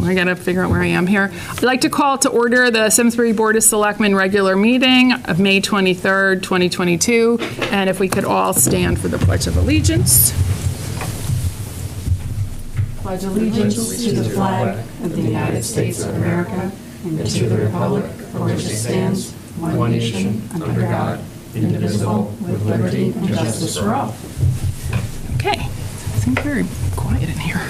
I got to figure out where I am here. I'd like to call to order the Simsbury Board of Selectmen regular meeting of May 23rd, 2022. And if we could all stand for the Pledge of Allegiance. Pledge allegiance to the flag of the United States of America and to the republic for which it stands, one nation, under God, indivisible, with liberty and justice for all. Okay, I think very quiet in here.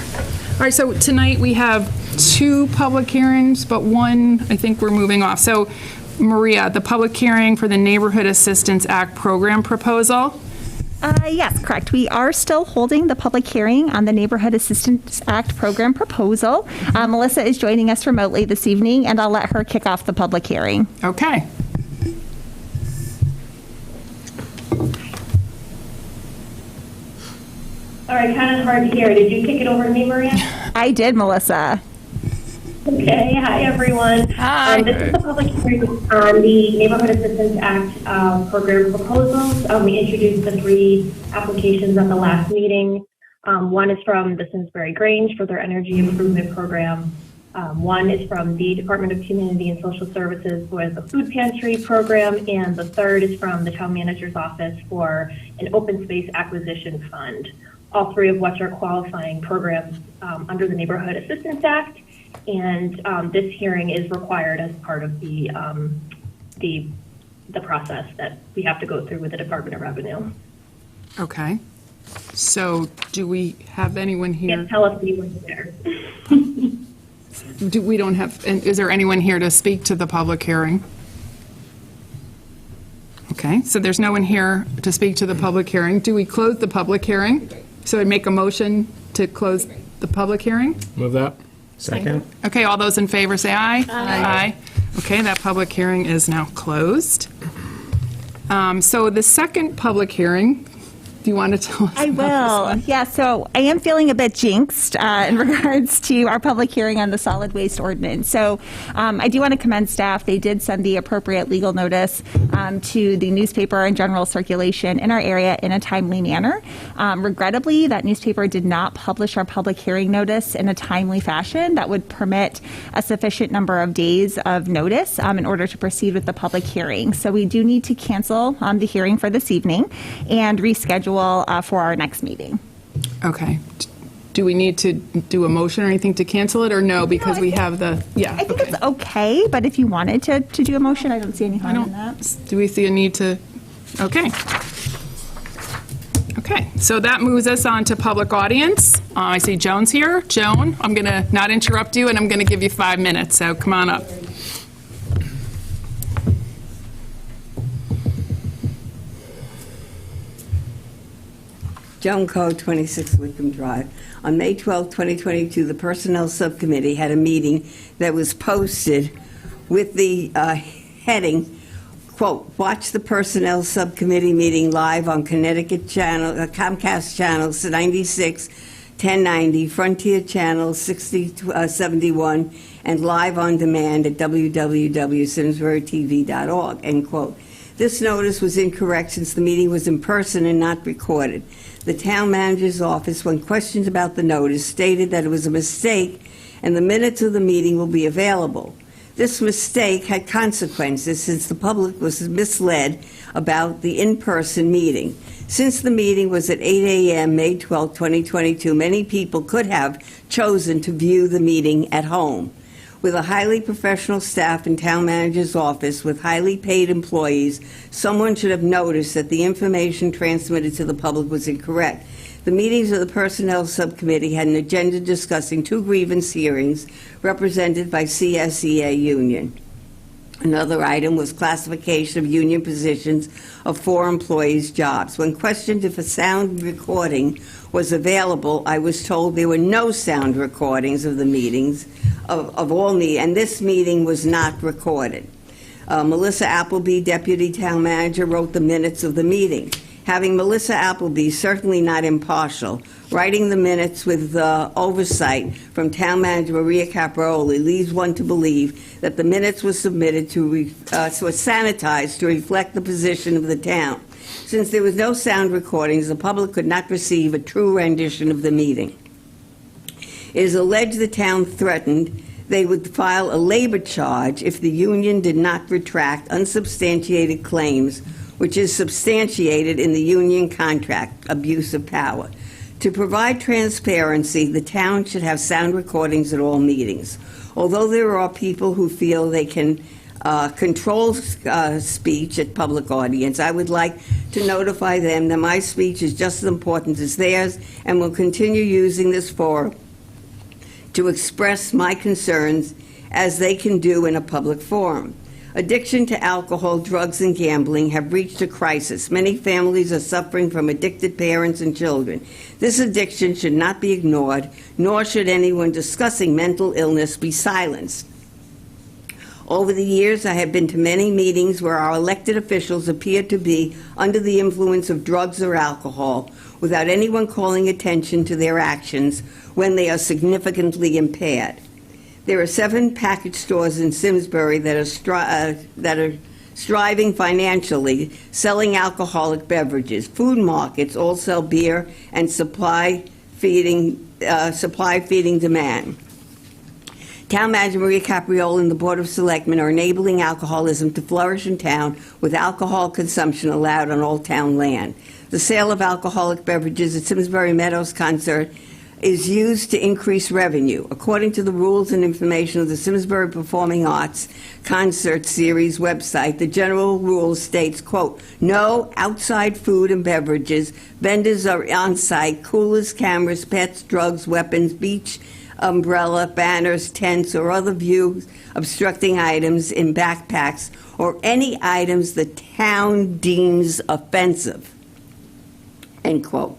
All right, so tonight we have 2 public hearings, but one I think we're moving off. So, Maria, the public hearing for the Neighborhood Assistance Act program proposal. Yes, correct. We are still holding the public hearing on the Neighborhood Assistance Act program proposal. Melissa is joining us remotely this evening, and I'll let her kick off the public hearing. Okay. All right, kind of hard to hear. Did you kick it over to me, Maria? I did, Melissa. Okay, hi everyone. Hi. This is the public hearing on the Neighborhood Assistance Act program proposals. We introduced the 3 applications at the last meeting. One is from the Simsbury Grange for their energy improvement program. One is from the Department of Community and Social Services for the food pantry program, and the third is from the town manager's office for an open space acquisition fund. All 3 of which are qualifying programs under the Neighborhood Assistance Act. And this hearing is required as part of the process that we have to go through with the Department of Revenue. Okay. So do we have anyone here? Can't tell if anyone's there. We don't have, is there anyone here to speak to the public hearing? Okay, so there's no one here to speak to the public hearing. Do we close the public hearing? So I'd make a motion to close the public hearing? Move that. Second. Okay, all those in favor say aye. Aye. Okay, that public hearing is now closed. So the second public hearing, do you want to tell us? I will. Yeah, so I am feeling a bit jinxed in regards to our public hearing on the solid waste ordinance. So I do want to commend staff. They did send the appropriate legal notice to the newspaper and general circulation in our area in a timely manner. Regrettably, that newspaper did not publish our public hearing notice in a timely fashion that would permit a sufficient number of days of notice in order to proceed with the public hearing. So we do need to cancel the hearing for this evening and reschedule for our next meeting. Okay. Do we need to do a motion or anything to cancel it, or no, because we have the, yeah. I think it's okay, but if you wanted to do a motion, I don't see any harm in that. Do we see a need to, okay. Okay, so that moves us on to public audience. I see Joan's here. Joan, I'm going to not interrupt you, and I'm going to give you 5 minutes, so come on up. Joan Coe, 26 Wickham Drive. On May 12, 2022, the Personnel Subcommittee had a meeting that was posted with the heading, quote, "Watch the Personnel Subcommittee meeting live on Connecticut channel, Comcast channels 96, 1090, Frontier channel 6071, and live on demand at www.simsburytv.org," end quote. This notice was incorrect since the meeting was in person and not recorded. The town manager's office, when questioned about the notice, stated that it was a mistake and the minutes of the meeting will be available. This mistake had consequences since the public was misled about the in-person meeting. Since the meeting was at 8 a.m. May 12, 2022, many people could have chosen to view the meeting at home. With a highly professional staff in town manager's office with highly paid employees, someone should have noticed that the information transmitted to the public was incorrect. The meetings of the Personnel Subcommittee had an agenda discussing 2 grievance hearings represented by CSEA Union. Another item was classification of union positions of 4 employees' jobs. When questioned if a sound recording was available, I was told there were no sound recordings of the meetings, of all meetings, and this meeting was not recorded. Melissa Appleby, Deputy Town Manager, wrote the minutes of the meeting. Having Melissa Appleby, certainly not impartial, writing the minutes with oversight from Town Manager Maria Caparoli leads one to believe that the minutes were submitted were sanitized to reflect the position of the town. Since there was no sound recordings, the public could not receive a true rendition of the meeting. It is alleged the town threatened they would file a labor charge if the union did not retract unsubstantiated claims, which is substantiated in the union contract, abuse of power. To provide transparency, the town should have sound recordings at all meetings. Although there are people who feel they can control speech at public audience, I would like to notify them that my speech is just as important as theirs and will continue using this forum to express my concerns as they can do in a public forum. Addiction to alcohol, drugs, and gambling have reached a crisis. Many families are suffering from addicted parents and children. This addiction should not be ignored, nor should anyone discussing mental illness be silenced. Over the years, I have been to many meetings where our elected officials appear to be under the influence of drugs or alcohol without anyone calling attention to their actions when they are significantly impaired. There are 7 package stores in Simsbury that are striving financially, selling alcoholic beverages. Food markets all sell beer and supply feeding demand. Town Manager Maria Capriola and the Board of Selectmen are enabling alcoholism to flourish in town with alcohol consumption allowed on all town land. The sale of alcoholic beverages at Simsbury Meadows Concert is used to increase revenue. According to the rules and information of the Simsbury Performing Arts Concert Series website, the general rule states, quote, no outside food and beverages, vendors are on site, coolers, cameras, pets, drugs, weapons, beach, umbrella, banners, tents, or other view obstructing items in backpacks, or any items the town deems offensive, end quote.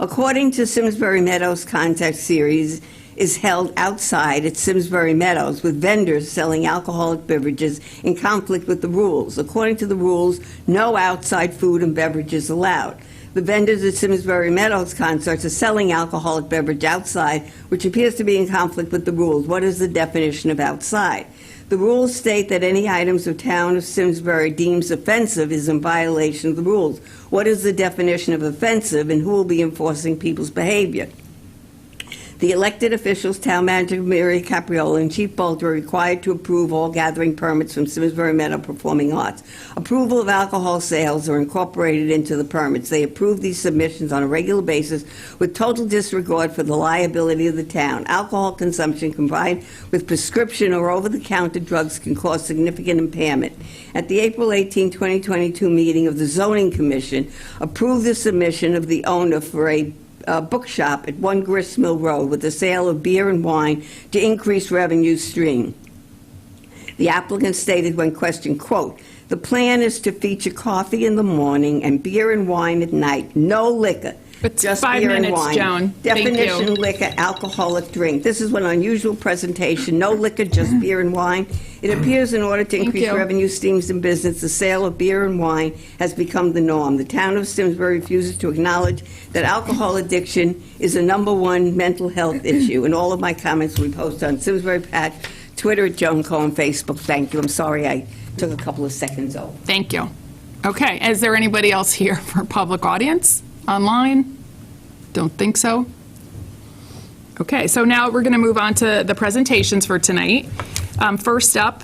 According to Simsbury Meadows Concert Series, is held outside at Simsbury Meadows with vendors selling alcoholic beverages in conflict with the rules. According to the rules, no outside food and beverages allowed. The vendors at Simsbury Meadows concerts are selling alcoholic beverage outside, which appears to be in conflict with the rules. What is the definition of outside? The rules state that any items the town of Simsbury deems offensive is in violation of the rules. What is the definition of offensive, and who will be enforcing people's behavior? The elected officials, Town Manager Maria Capriola and Chief Bolter, are required to approve all gathering permits from Simsbury Meadow Performing Arts. Approval of alcohol sales are incorporated into the permits. They approve these submissions on a regular basis with total disregard for the liability of the town. Alcohol consumption combined with prescription or over-the-counter drugs can cause significant impairment. At the April 18, 2022 meeting of the Zoning Commission, approved the submission of the owner for a bookshop at 1 Grist Mill Road with the sale of beer and wine to increase revenue stream. The applicant stated when questioned, quote, the plan is to feature coffee in the morning and beer and wine at night, no liquor. It's just 5 beer minutes, and wine. Joan. Thank Definition, you. liquor, alcoholic drink. This is an unusual presentation. No liquor, just beer and wine. It appears in order to increase you. revenue streams in business, the sale of beer and wine has become the norm. The town of Simsbury refuses to acknowledge that alcohol addiction is a #1 mental health issue. And all of my comments will be posted on Simsbury Patch, Twitter at Joan Cohen, Facebook. Thank you. I'm sorry I took a couple of seconds over. Thank you. Okay, is there anybody else here for public audience online? Don't think so. Okay, so now we're going to move on to the presentations for tonight. First up,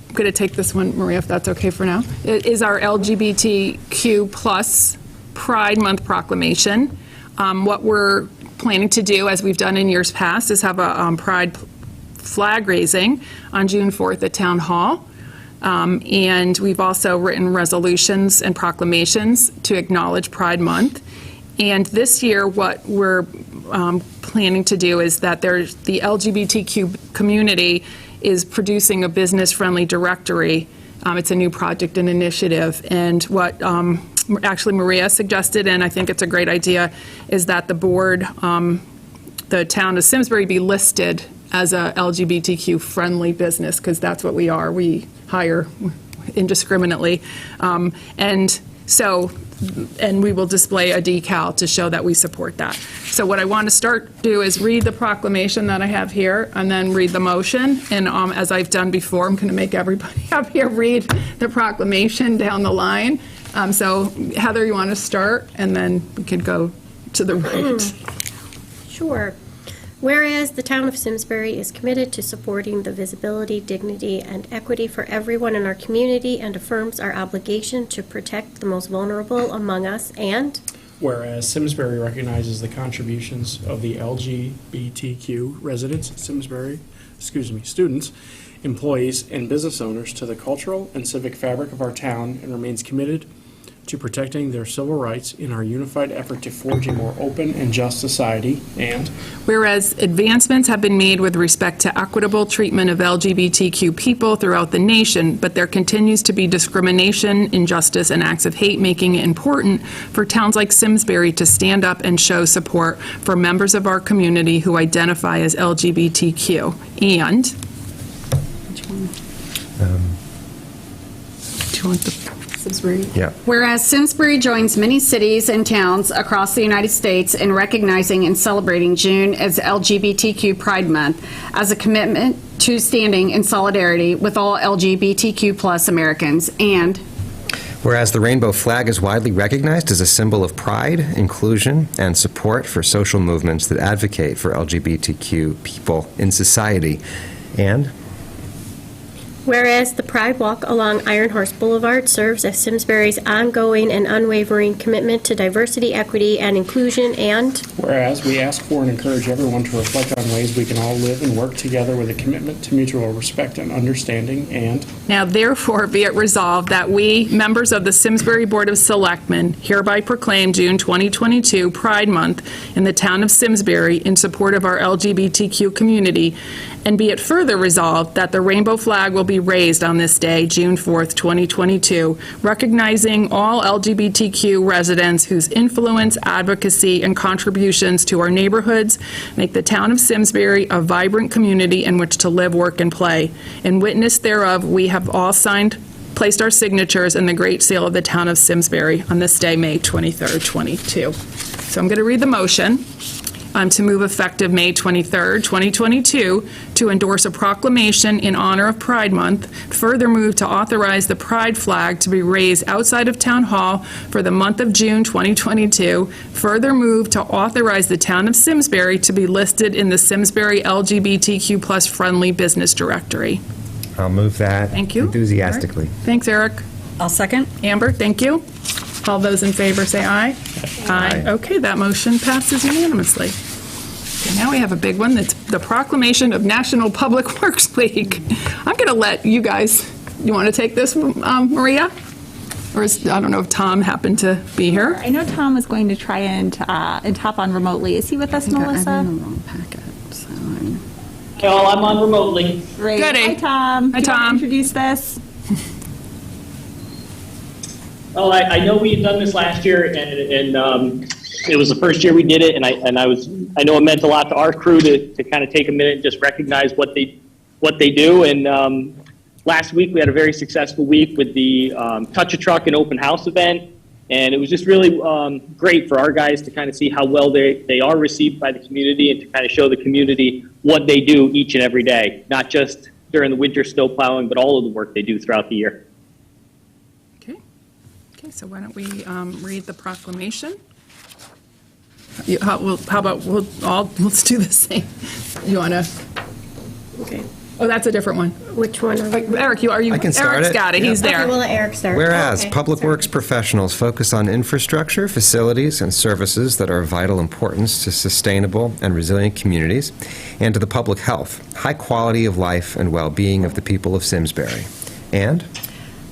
I'm going to take this one, Maria, if that's okay for now, is our LGBTQ plus Pride Month proclamation. What we're planning to do, as we've done in years past, is have a Pride flag raising on June 4th at Town Hall. And we've also written resolutions and proclamations to acknowledge Pride Month. And this year, what we're planning to do is that there's the LGBTQ community is producing a business-friendly directory. It's a new project and initiative. And what actually Maria suggested, and I think it's a great idea, is that the board, the town of Simsbury, be listed as a LGBTQ-friendly business, because that's what we are. We hire indiscriminately. And we will display a decal to show that we support that. So what I want to do is read the proclamation that I have here, and then read the motion. And as I've done before, I'm going to make everybody up here read the proclamation down the line. So Heather, you want to start, and then we could go to the right. Sure. Whereas the town of Simsbury is committed to supporting the visibility, dignity, and equity for everyone in our community and affirms our obligation to protect the most vulnerable among us, and Whereas Simsbury recognizes the contributions of the LGBTQ residents, students, employees, and business owners to the cultural and civic fabric of our town and remains committed to protecting their civil rights in our unified effort to forge a more open and just society, and Whereas advancements have been made with respect to equitable treatment of LGBTQ people throughout the nation, but there continues to be discrimination, injustice, and acts of hate, making it important for towns like Simsbury to stand up and show support for members of our community who identify as LGBTQ. And do you want the Simsbury. Yeah. Whereas Simsbury joins many cities and towns across the United States in recognizing and celebrating June as LGBTQ Pride Month as a commitment to standing in solidarity with all LGBTQ plus Americans, and Whereas the rainbow flag is widely recognized as a symbol of pride, inclusion, and support for social movements that advocate for LGBTQ people in society, and whereas the Pride Walk along Iron Horse Boulevard serves as Simsbury's ongoing and unwavering commitment to diversity, equity, and inclusion, and whereas we ask for and encourage everyone to reflect on ways we can all live and work together with a commitment to mutual respect and understanding, and now therefore be it resolved that we, members of the Simsbury Board of Selectmen, hereby proclaim June 2022 Pride Month in the town of Simsbury in support of our LGBTQ community, and be it further resolved that the rainbow flag will be raised on this day, June 4th, 2022, recognizing all LGBTQ residents whose influence, advocacy, and contributions to our neighborhoods make the town of Simsbury a vibrant community in which to live, work, and play. In witness thereof, we have all placed our signatures in the Great Seal of the town of Simsbury on this day, May 23rd, 22. So I'm going to read the motion. To move effective May 23rd, 2022, to endorse a proclamation in honor of Pride Month. Further move to authorize the Pride flag to be raised outside of Town Hall for the month of June 2022. Further move to authorize the town of Simsbury to be listed in the Simsbury LGBTQ plus friendly business directory. I'll move that. Thank you. Enthusiastically. Thanks, Eric. I'll second. Amber, thank you. All those in favor say aye. Aye. Okay, that motion passes unanimously. Okay, now we have a big one. That's the proclamation of National Public Works Week. I'm going to let you guys, you want to take this, Maria? Or I don't know if Tom happened to be here. I know Tom was going to try and hop on remotely. Is he with us, Melissa? I'm in the wrong packet, so Well, I'm on remotely. Great. Goody. Hi, Tom. Hi, Do you want to Tom. introduce this? Well, I know we had done this last year, and it was the first year we did it, and I know it meant a lot to our crew to kind of take a minute and just recognize what they do. And last week we had a very successful week with the Touch a Truck and open house event, and it was just really great for our guys to kind of see how well they are received by the community and to kind of show the community what they do each and every day, not just during the winter snow plowing, but all of the work they do throughout the year. Okay, so why don't we read the proclamation? How about let's do the same. You want to? okay. Oh, that's a different one. Which one are we? Eric, I can start Eric's it. got it. Yeah. He's there. Okay, we'll let Eric start. Whereas Okay, Public sorry. Works professionals focus on infrastructure, facilities, and services that are of vital importance to sustainable and resilient communities and to the public health, high quality of life, and well-being of the people of Simsbury. And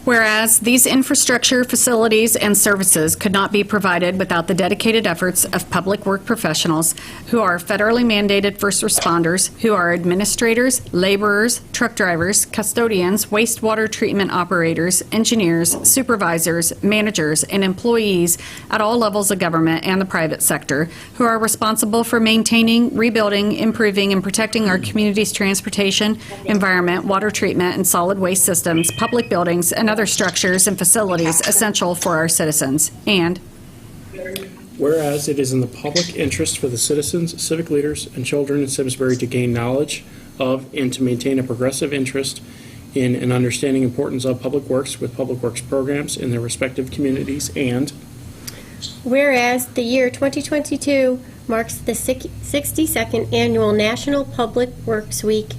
Whereas these infrastructure, facilities, and services could not be provided without the dedicated efforts of public work professionals who are federally mandated first responders, who are administrators, laborers, truck drivers, custodians, wastewater treatment operators, engineers, supervisors, managers, and employees at all levels of government and the private sector, who are responsible for maintaining, rebuilding, improving, and protecting our community's transportation, environment, water treatment, and solid waste systems, public buildings, and other structures and facilities essential for our citizens. And whereas it is in the public interest for the citizens, civic leaders, and children in Simsbury to gain knowledge of and to maintain a progressive interest in and understanding importance of public works with public works programs in their respective communities. And Whereas the year 2022 marks the 62nd Annual National Public Works Week,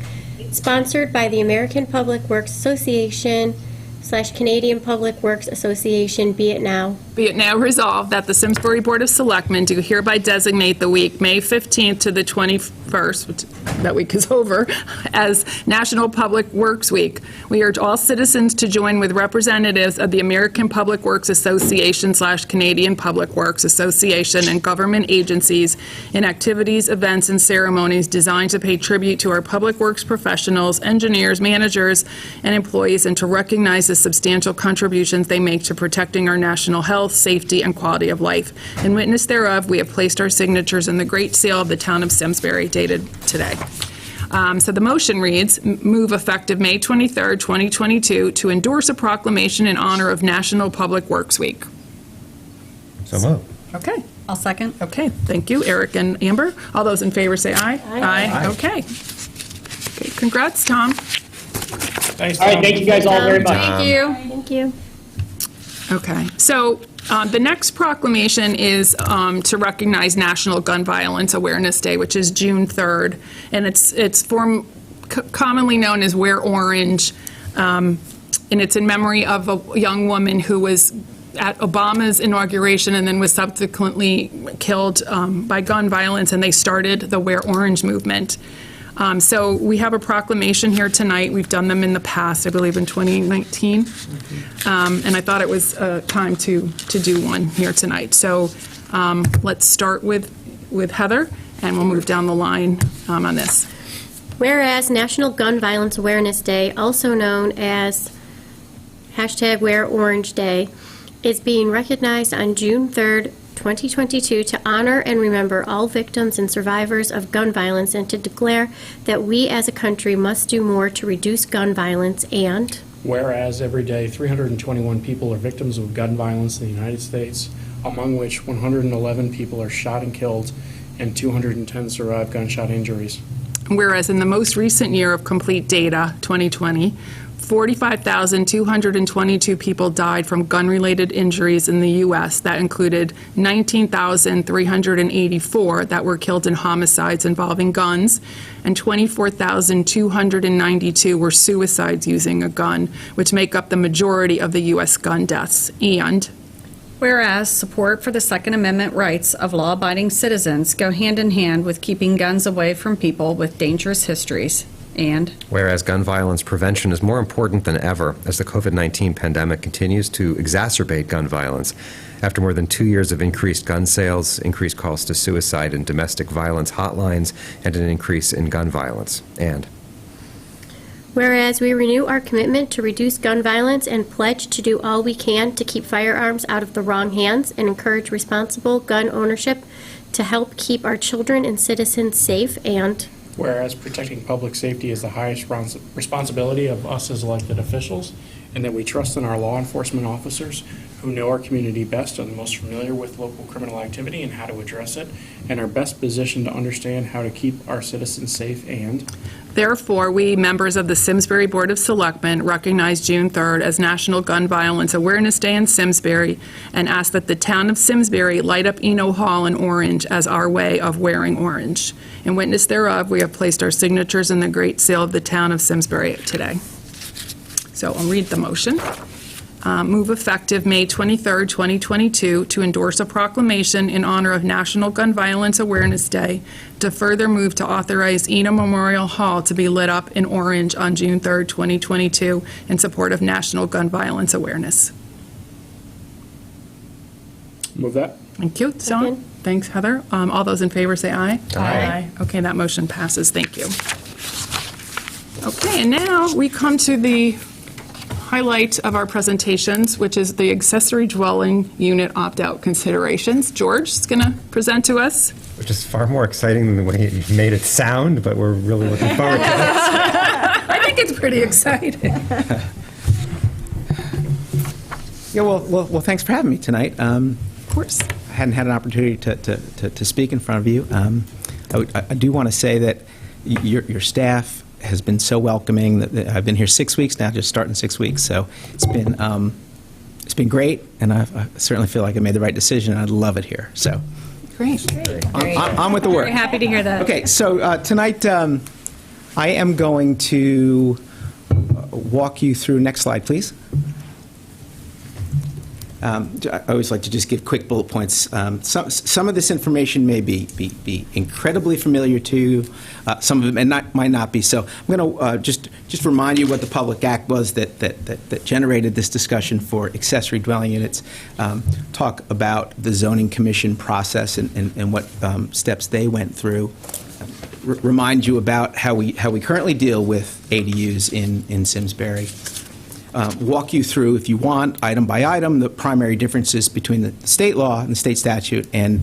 sponsored by the American Public Works Association / Canadian Public Works Association. Be it now. Be it now resolved that the Simsbury Board of Selectmen do hereby designate the week May 15th to the 21st, which that week is over, as National Public Works Week. We urge all citizens to join with representatives of the American Public Works Association / Canadian Public Works Association and government agencies in activities, events, and ceremonies designed to pay tribute to our public works professionals, engineers, managers, and employees, and to recognize the substantial contributions they make to protecting our national health, safety, and quality of life. In witness thereof, we have placed our signatures in the Great Seal of the Town of Simsbury, dated today. So the motion reads, move effective May 23rd, 2022, to endorse a proclamation in honor of National Public Works Week. So moved. Okay. I'll second. Okay, thank you, Eric and Amber. All those in favor say aye. Aye. Okay. Okay, congrats, Tom. Thanks, All right, Tom. thank you guys all very much. Thank you. Thank you. Okay, so the next proclamation is to recognize National Gun Violence Awareness Day, which is June 3rd, and it's commonly known as Wear Orange, and it's in memory of a young woman who was at Obama's inauguration and then was subsequently killed by gun violence, and they started the Wear Orange movement. So we have a proclamation here tonight. We've done them in the past, I believe in 2019. And I thought it was time to do one here tonight. So let's start with Heather, and we'll move down the line on this. Whereas National Gun Violence Awareness Day, also known as #Wear Orange Day, is being recognized on June 3rd, 2022 to honor and remember all victims and survivors of gun violence, and to declare that we as a country must do more to reduce gun violence. And Whereas every day 321 people are victims of gun violence in the United States, among which 111 people are shot and killed and 210 survive gunshot injuries. Whereas in the most recent year of complete data, 2020, 45,222 people died from gun-related injuries in the U.S. That included 19,384 that were killed in homicides involving guns, and 24,292 were suicides using a gun, which make up the majority of the U.S. gun deaths. And Whereas support for the Second Amendment rights of law-abiding citizens go hand in hand with keeping guns away from people with dangerous histories. And whereas gun violence prevention is more important than ever as the COVID-19 pandemic continues to exacerbate gun violence. After more than 2 years of increased gun sales, increased calls to suicide and domestic violence hotlines, and an increase in gun violence. And whereas we renew our commitment to reduce gun violence and pledge to do all we can to keep firearms out of the wrong hands and encourage responsible gun ownership to help keep our children and citizens safe. And Whereas protecting public safety is the highest responsibility of us as elected officials, and that we trust in our law enforcement officers who know our community best, are the most familiar with local criminal activity and how to address it, and are best positioned to understand how to keep our citizens safe. And therefore, we, members of the Simsbury Board of Selectmen, recognize June 3rd as National Gun Violence Awareness Day in Simsbury, and ask that the town of Simsbury light up Eno Hall in orange as our way of wearing orange. In witness thereof, we have placed our signatures in the Great Seal of the Town of Simsbury today. So I'll read the motion. Move effective May 23rd, 2022, to endorse a proclamation in honor of National Gun Violence Awareness Day, to further move to authorize Eno Memorial Hall to be lit up in orange on June 3rd, 2022, in support of National Gun Violence Awareness. move that. Thank you, Sean. Second. Thanks, Heather. All those in favor say aye. Aye. Okay, that motion passes. Thank you. Okay, and now we come to the highlight of our presentations, which is the accessory dwelling unit opt-out considerations. George is going to present to us. which is far more exciting than the way you made it sound, but we're really looking forward to this. I think it's pretty exciting. Yeah, well, thanks for having me tonight. Of course. I hadn't had an opportunity to speak in front of you. I do want to say that your staff has been so welcoming. That I've been here 6 weeks now, just starting 6 weeks, so it's been great, and I certainly feel like I made the right decision, and I love it here. So Great. I'm with the work. Very happy to hear that. Okay, so tonight I am going to walk you through, next slide, please. I always like to just give quick bullet points. Some of this information may be incredibly familiar to you. Some of it might not be. So I'm going to just remind you what the Public Act was that generated this discussion for accessory dwelling units. Talk about the zoning commission process and what steps they went through. Remind you about how we currently deal with ADUs in Simsbury. Walk you through, if you want, item by item, the primary differences between the state law and the state statute and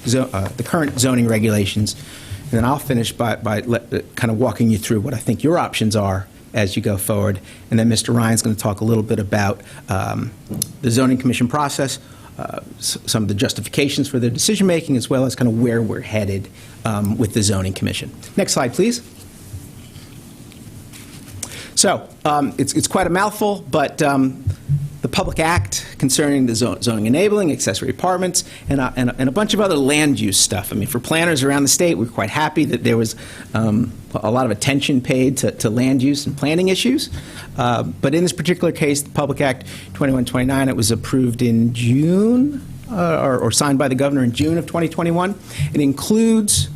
the current zoning regulations. And then I'll finish by kind of walking you through what I think your options are as you go forward. And then Mr. Ryan's going to talk a little bit about the zoning commission process, some of the justifications for their decision-making, as well as kind of where we're headed with the zoning commission. Next slide, please. So it's quite a mouthful, but the Public Act concerning the zoning enabling, accessory apartments, and a bunch of other land use stuff. I mean, for planners around the state, we're quite happy that there was a lot of attention paid to land use and planning issues. But in this particular case, the Public Act 2129, it was approved in June, or signed by the governor in June of 2021. It includes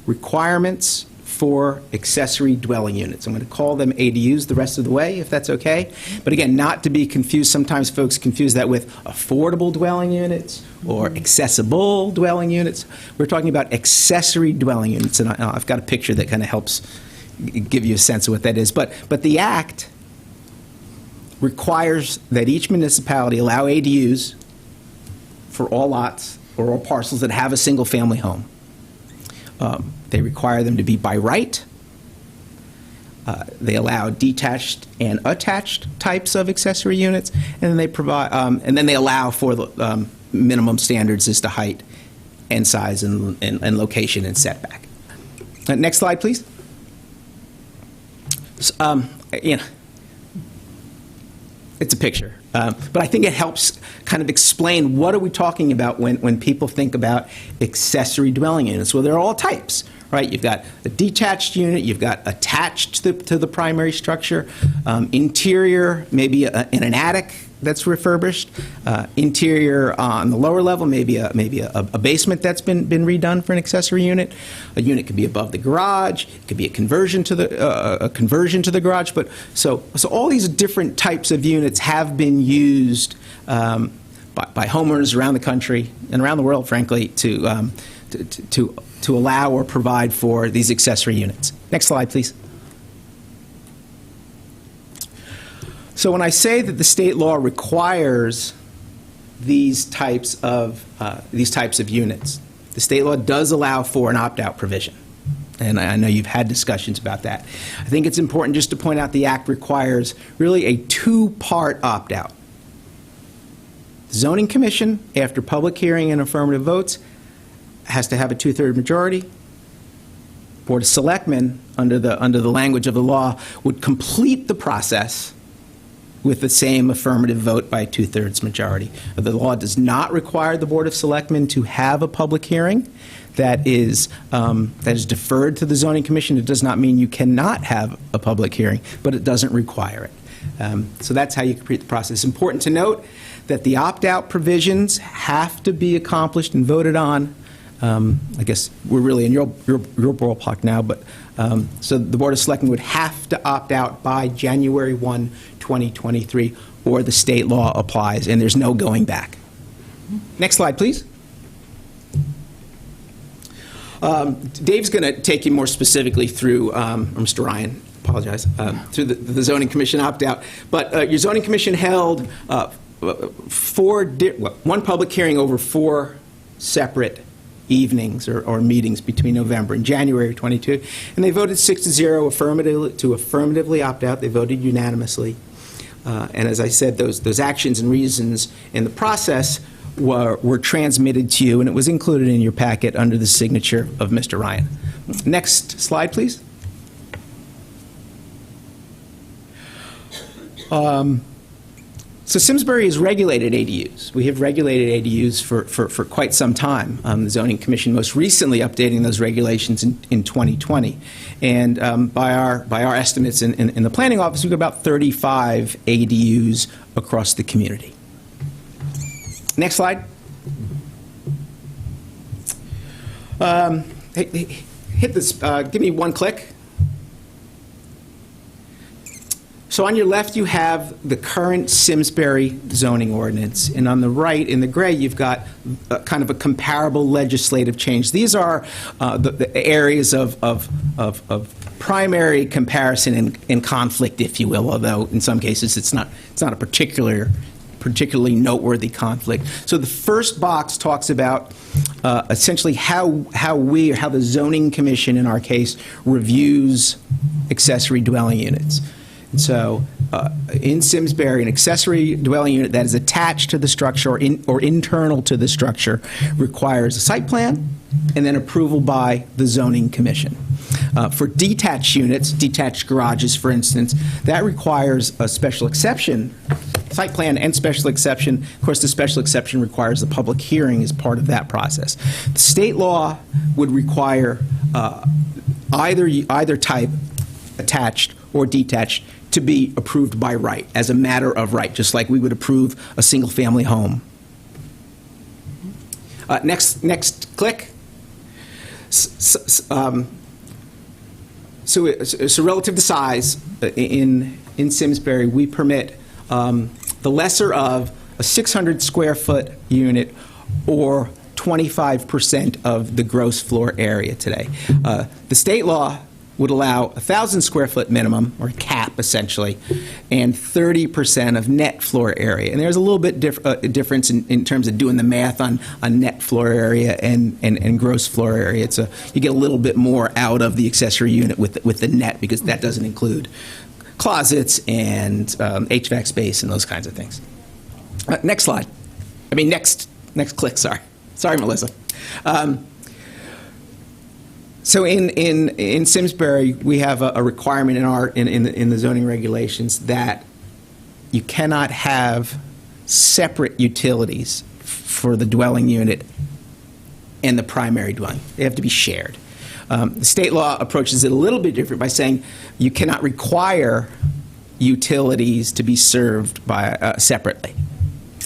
requirements for accessory dwelling units. I'm going to call them ADUs the rest of the way, if that's okay. But again, not to be confused. Sometimes folks confuse that with affordable dwelling units or accessible dwelling units. We're talking about accessory dwelling units, and I've got a picture that kind of helps give you a sense of what that is. But the Act requires that each municipality allow ADUs for all lots or all parcels that have a single-family home. They require them to be by right. They allow detached and attached types of accessory units, and then they provide, and then they allow for the minimum standards as to height and size and location and setback. Next slide, please. It's a picture, but I think it helps kind of explain what are we talking about when people think about accessory dwelling units. Well, there are all types, right? You've got a detached unit, you've got attached to the primary structure, interior, maybe in an attic that's refurbished, interior on the lower level, maybe a basement that's been redone for an accessory unit. A unit could be above the garage, it could be a conversion to the garage. But so all these different types of units have been used by homeowners around the country and around the world, frankly, to allow or provide for these accessory units. Next slide, please. So when I say that the state law requires these types of units, the state law does allow for an opt-out provision. And I know you've had discussions about that. I think it's important just to point out the Act requires really a two-part opt-out. The Zoning Commission, after public hearing and affirmative votes, has to have a two-thirds majority. Board of Selectmen, under the language of the law, would complete the process with the same affirmative vote by a two-thirds majority. The law does not require the Board of Selectmen to have a public hearing. That is deferred to the Zoning Commission. It does not mean you cannot have a public hearing, but it doesn't require it. So that's how you complete the process. It's important to note that the opt-out provisions have to be accomplished and voted on. I guess we're really in your ballpark now, but so the Board of Selectmen would have to opt out by January 1, 2023, or the state law applies, and there's no going back. Next slide, please. Dave's going to take you more specifically through, or Mr. Ryan, apologize, through the Zoning Commission opt-out. But your Zoning Commission held one public hearing over 4 separate evenings or meetings between November and January of 22, and they voted 6-0 to affirmatively opt out. They voted unanimously. And as I said, those actions and reasons in the process were transmitted to you, and it was included in your packet under the signature of Mr. Ryan. Next slide, please. So Simsbury has regulated ADUs. We have regulated ADUs for quite some time. The Zoning Commission most recently updating those regulations in 2020. And by our estimates in the Planning Office, we've got about 35 ADUs across the community. Next slide. Hit this, give me one click. So on your left, you have the current Simsbury zoning ordinance, and on the right, in the gray, you've got kind of a comparable legislative change. These are the areas of primary comparison and conflict, if you will, although in some cases it's not a particularly noteworthy conflict. So the first box talks about essentially how the Zoning Commission, in our case, reviews accessory dwelling units. And so in Simsbury, an accessory dwelling unit that is attached to the structure or internal to the structure requires a site plan and then approval by the Zoning Commission. For detached units, detached garages, for instance, that requires a special exception, site plan and special exception. Of course, the special exception requires a public hearing as part of that process. The state law would require either type, attached or detached, to be approved by right, as a matter of right, just like we would approve a single-family home. Next click. So relative to size, in Simsbury, we permit the lesser of a 600-square-foot unit or 25% of the gross floor area today. The state law would allow a 1,000-square-foot minimum, or cap, essentially, and 30% of net floor area. And there's a little bit difference in terms of doing the math on net floor area and gross floor area. You get a little bit more out of the accessory unit with the net, because that doesn't include closets and HVAC space and those kinds of things. Next slide. Next click, sorry. Sorry, Melissa. So in Simsbury, we have a requirement in the zoning regulations that you cannot have separate utilities for the dwelling unit and the primary dwelling. They have to be shared. The state law approaches it a little bit different by saying you cannot require utilities to be served by separately.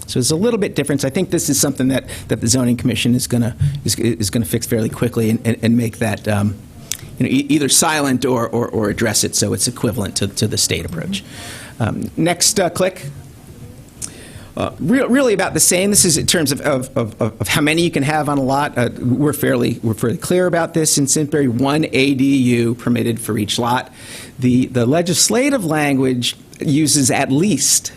So it's a little bit different. So I think this is something that the Zoning Commission is going to fix fairly quickly and make that either silent or address it so it's equivalent to the state approach. Next click. Really about the same. This is in terms of how many you can have on a lot. We're fairly clear about this in Simsbury. 1 ADU permitted for each lot. The legislative language uses at least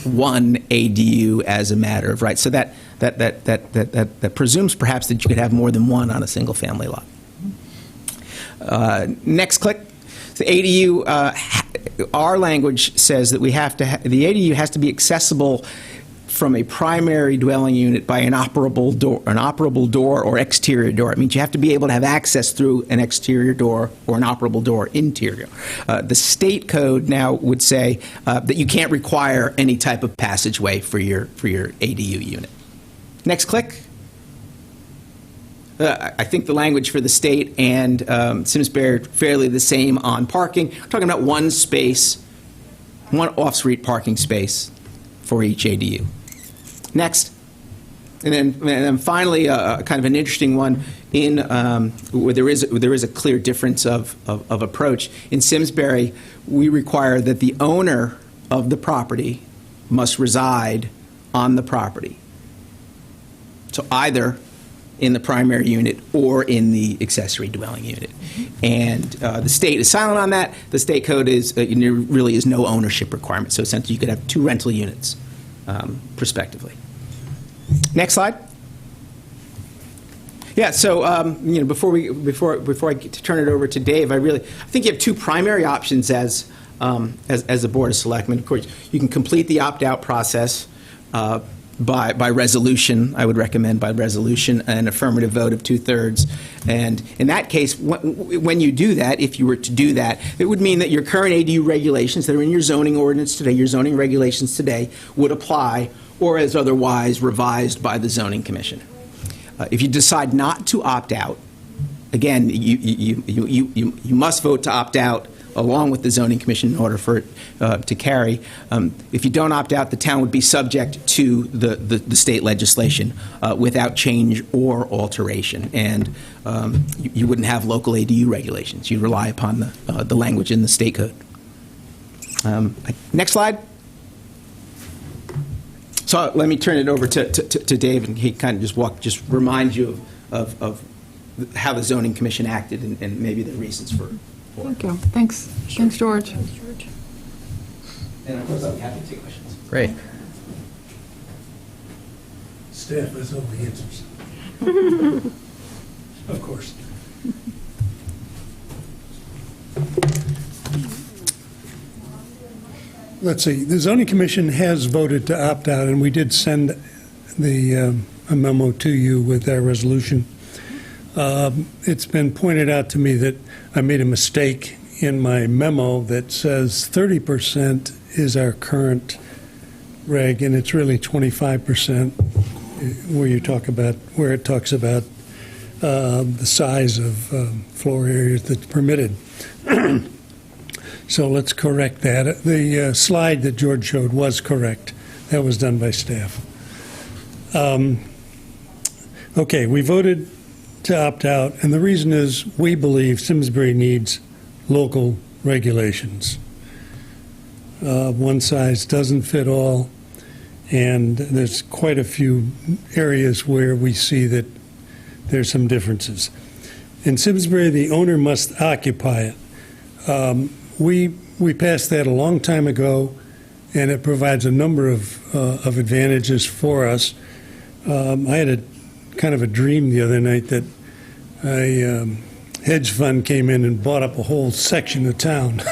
1 ADU as a matter of right. So that presumes perhaps that you could have more than one on a single family lot. Next click. The ADU, our language says that we have to the ADU has to be accessible from a primary dwelling unit by an operable door or exterior door. It means you have to be able to have access through an exterior door or an operable door interior. The state code now would say that you can't require any type of passageway for your ADU unit. Next click. I think the language for the state and Simsbury are fairly the same on parking. We're talking about one space, one off-street parking space for each ADU. Next. And then finally, kind of an interesting one where there is a clear difference of approach. In Simsbury, we require that the owner of the property must reside on the property. So either in the primary unit or in the accessory dwelling unit. And the state is silent on that. The state code is there really is no ownership requirement. So essentially you could have 2 rental units prospectively. Next slide. Yeah, so before I get to turn it over to Dave, I think you have 2 primary options as a Board of Selectmen. Of course, you can complete the opt-out process by resolution. I would recommend by resolution, an affirmative vote of 2/3. And in that case, when you do that, if you were to do that, it would mean that your current ADU regulations that are in your zoning ordinance today, your zoning regulations today, would apply, or as otherwise revised by the zoning commission. If you decide not to opt out, again, you must vote to opt out along with the zoning commission in order for it to carry. If you don't opt out, the town would be subject to the state legislation without change or alteration, and you wouldn't have local ADU regulations. You'd rely upon the language in the state code. Next slide. So let me turn it over to Dave, and he kind of just remind you of how the zoning commission acted and maybe the reasons for it. Thank you. Thanks. Thanks, George. And of course, I'll be happy to take questions. Great. Staff has all the answers. Of course. Let's see, the zoning commission has voted to opt out, and we did send a memo to you with our resolution. It's been pointed out to me that I made a mistake in my memo that says 30% is our current reg, and it's really 25% where it talks about the size of floor areas that's permitted. So let's correct that. The slide that George showed was correct. That was done by staff. Okay, we voted to opt out, and the reason is we believe Simsbury needs local regulations. One size doesn't fit all, and there's quite a few areas where we see that there's some differences. In Simsbury, the owner must occupy it. We passed that a long time ago, and it provides a number of advantages for us. I had a kind of a dream the other night that a hedge fund came in and bought up a whole section of town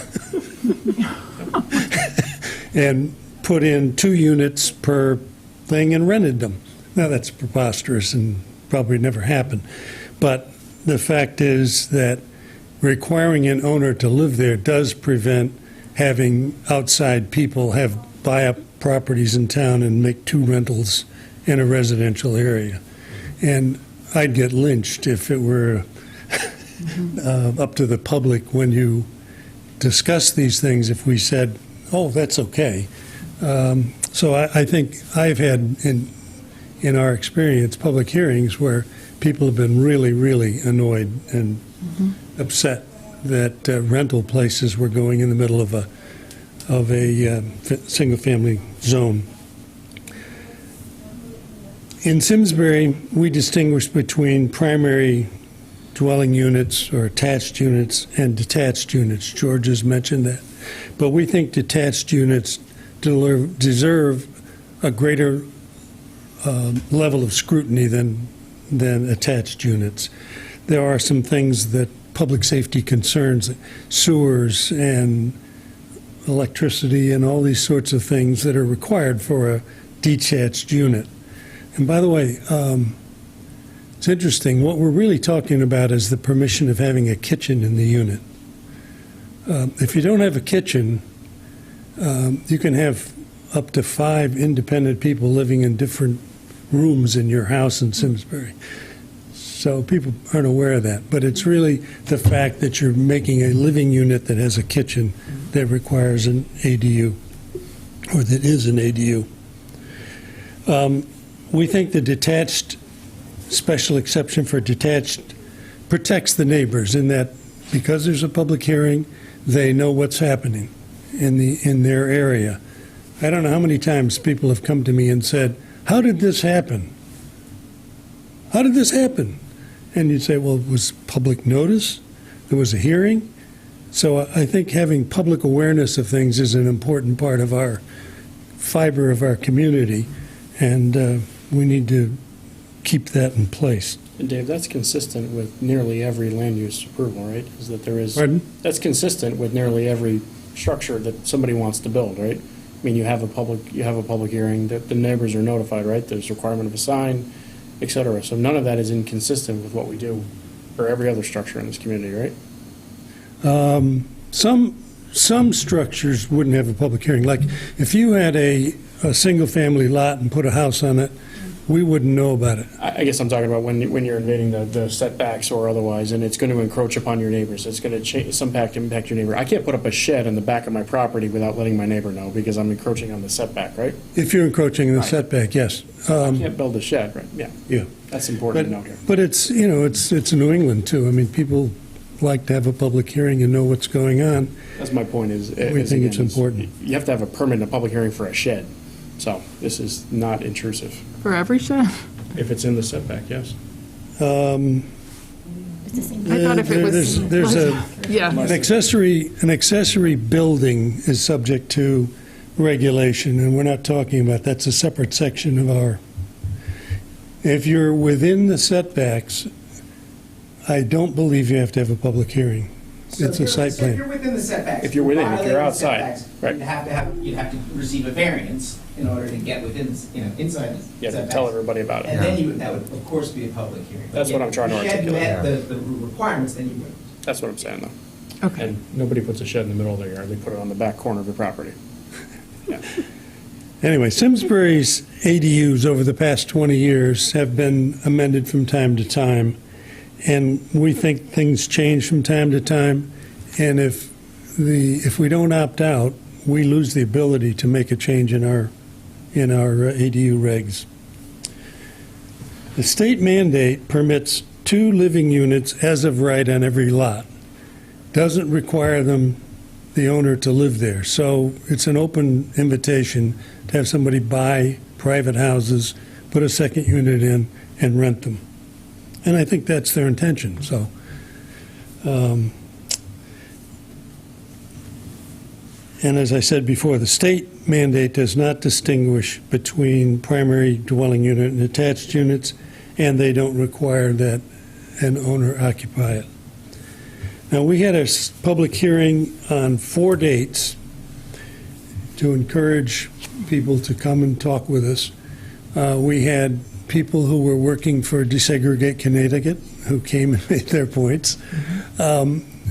and put in 2 units per thing and rented them. Now, that's preposterous and probably never happened. But the fact is that requiring an owner to live there does prevent having outside people buy up properties in town and make 2 rentals in a residential area. And I'd get lynched if it were up to the public when you discuss these things, if we said, oh, that's okay. So I think I've had, in our experience, public hearings where people have been really, really annoyed and upset that rental places were going in the middle of a single-family zone. In Simsbury, we distinguish between primary dwelling units or attached units and detached units. George has mentioned that. But we think detached units deserve a greater level of scrutiny than attached units. There are some things that public safety concerns, sewers and electricity and all these sorts of things that are required for a detached unit. And by the way, it's interesting. What we're really talking about is the permission of having a kitchen in the unit. If you don't have a kitchen, you can have up to 5 independent people living in different rooms in your house in Simsbury. So people aren't aware of that. But it's really the fact that you're making a living unit that has a kitchen that requires an ADU, or that is an ADU. We think the detached special exception for detached protects the neighbors in that because there's a public hearing, they know what's happening in their area. I don't know how many times people have come to me and said, how did this happen? How did this happen? And you'd say, well, it was public notice. There was a hearing. So I think having public awareness of things is an important part of our fiber of our community, and we need to keep that in place. And Dave, that's consistent with nearly every land use approval, right? Is that there is? Pardon? That's consistent with nearly every structure that somebody wants to build, right? I mean, you have a public hearing, that the neighbors are notified, right? There's requirement of a sign, et cetera. So none of that is inconsistent with what we do for every other structure in this community, right? Some structures wouldn't have a public hearing. Like, if you had a single-family lot and put a house on it, we wouldn't know about it. I guess I'm talking about when you're invading the setbacks or otherwise, and it's going to encroach upon your neighbors. It's going to impact your neighbor. I can't put up a shed in the back of my property without letting my neighbor know because I'm encroaching on the setback, right? If you're encroaching in the setback, yes. I can't build a shed, right? Yeah. Yeah. That's important to note here. But it's, it's New England, too. I mean, people like to have a public hearing and know what's going on. That's my point is. We think it's important. You have to have a permit in a public hearing for a shed. So this is not intrusive. For every shed? If it's in the setback, yes. I thought if it was. There's Yeah. an accessory building is subject to regulation, and we're not talking about, that's a separate section of our, if you're within the setbacks, I don't believe you have to have a public hearing. It's a site So if you're plan. within the setbacks. If you're within, if violating you're the outside, setbacks, right. You'd have to receive a variance in order to get within, inside the You have to setbacks. tell everybody about it. And then that would, of course, be a public hearing. That's what I'm trying to If you articulate. had met the requirements, then you would. That's what I'm saying, though. Okay. And nobody puts a shed in the middle of their yard. They put it on the back corner of your property. Yeah. Anyway, Simsbury's ADUs over the past 20 years have been amended from time to time, and we think things change from time to time, and if we don't opt out, we lose the ability to make a change in our ADU regs. The state mandate permits 2 living units as of right on every lot. Doesn't require the owner to live there. So it's an open invitation to have somebody buy private houses, put a second unit in, and rent them. And I think that's their intention. So and as I said before, the state mandate does not distinguish between primary dwelling unit and attached units, and they don't require that an owner occupy it. Now, we had a public hearing on 4 dates to encourage people to come and talk with us. We had people who were working for Desegregate Connecticut who came and made their points.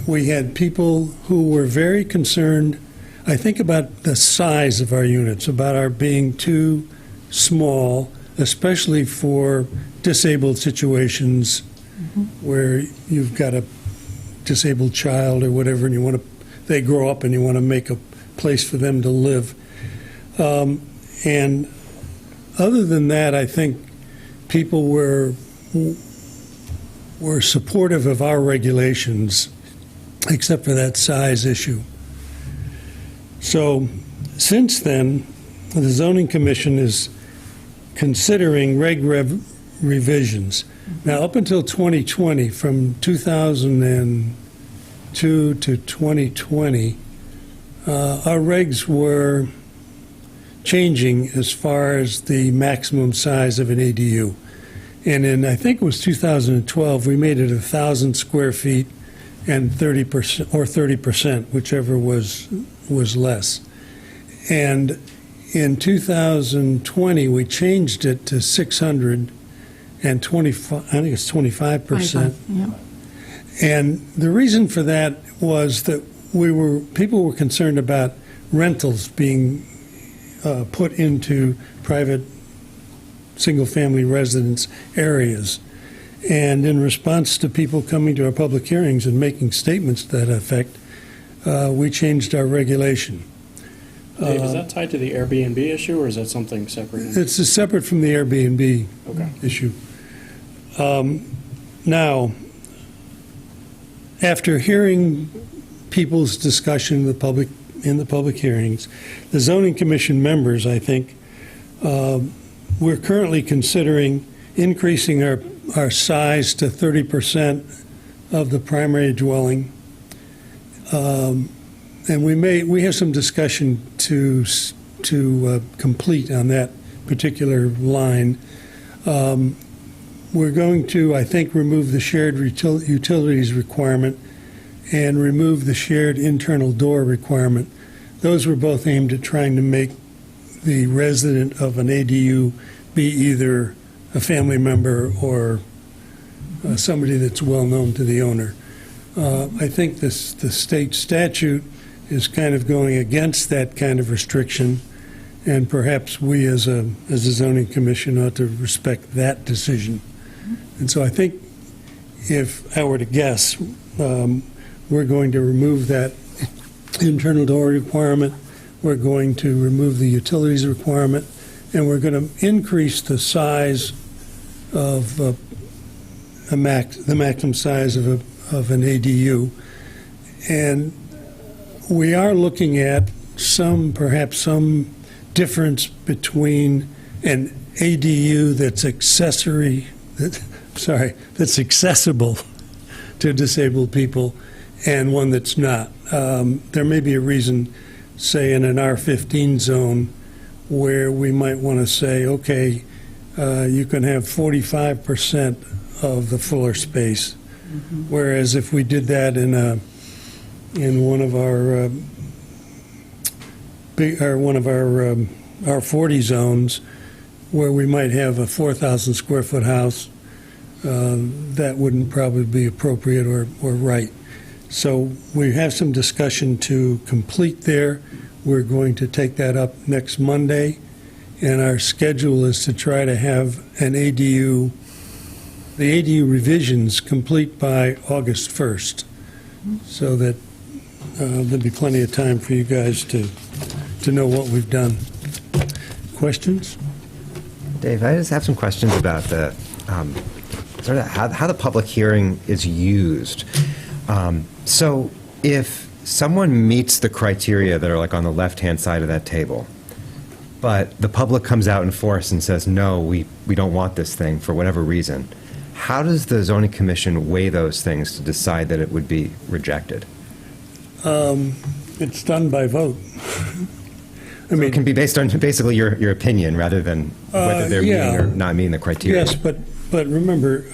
We had people who were very concerned, I think, about the size of our units, about our being too small, especially for disabled situations where you've got a disabled child or whatever, and they grow up and you want to make a place for them to live. And other than that, I think people were supportive of our regulations, except for that size issue. So since then, the Zoning Commission is considering revisions. Now, up until 2020, from 2002 to 2020, our regs were changing as far as the maximum size of an ADU. And in, I think it was 2012, we made it 1,000 square feet and 30%, or 30%, whichever was less. And in 2020, we changed it to 600 and 25, I think it's 25%. Yeah. And the reason for that was that people were concerned about rentals being put into private single-family residence areas. And in response to people coming to our public hearings and making statements to that effect, we changed our regulation. Dave, is that tied to the Airbnb issue, or is that something separate? It's separate from the Airbnb issue. Now, after hearing people's discussion in the public hearings, the Zoning Commission members, I think, we're currently considering increasing our size to 30% of the primary dwelling. And we have some discussion to complete on that particular line. We're going to, I think, remove the shared utilities requirement and remove the shared internal door requirement. those were both aimed at trying to make the resident of an ADU be either a family member or somebody that's well known to the owner. I think the state statute is kind of going against that kind of restriction, and perhaps we as a zoning commission ought to respect that decision. And so I think, if I were to guess, we're going to remove that internal door requirement, we're going to remove the utilities requirement, and we're going to increase the size of the maximum size of an ADU. And we are looking at perhaps some difference between an ADU that's that's accessible to disabled people and one that's not. There may be a reason, say, in an R15 zone where we might want to say, okay, you can have 45% of the floor space. Whereas if we did that in one of our R40 zones, where we might have a 4,000 square foot house, that wouldn't probably be appropriate or right. So we have some discussion to complete there. We're going to take that up next Monday, and our schedule is to try to have the ADU revisions complete by August 1st, so that there'll be plenty of time for you guys to know what we've done. Questions? Dave, I just have some questions about the sort of how the public hearing is used. So if someone meets the criteria that are like on the left-hand side of that table, but the public comes out in force and says, no, we don't want this thing for whatever reason, how does the zoning commission weigh those things to decide that it would be rejected? It's done by vote. I mean, it can be based on basically your opinion rather than whether they're meeting or not meeting the criteria. Yes, but remember,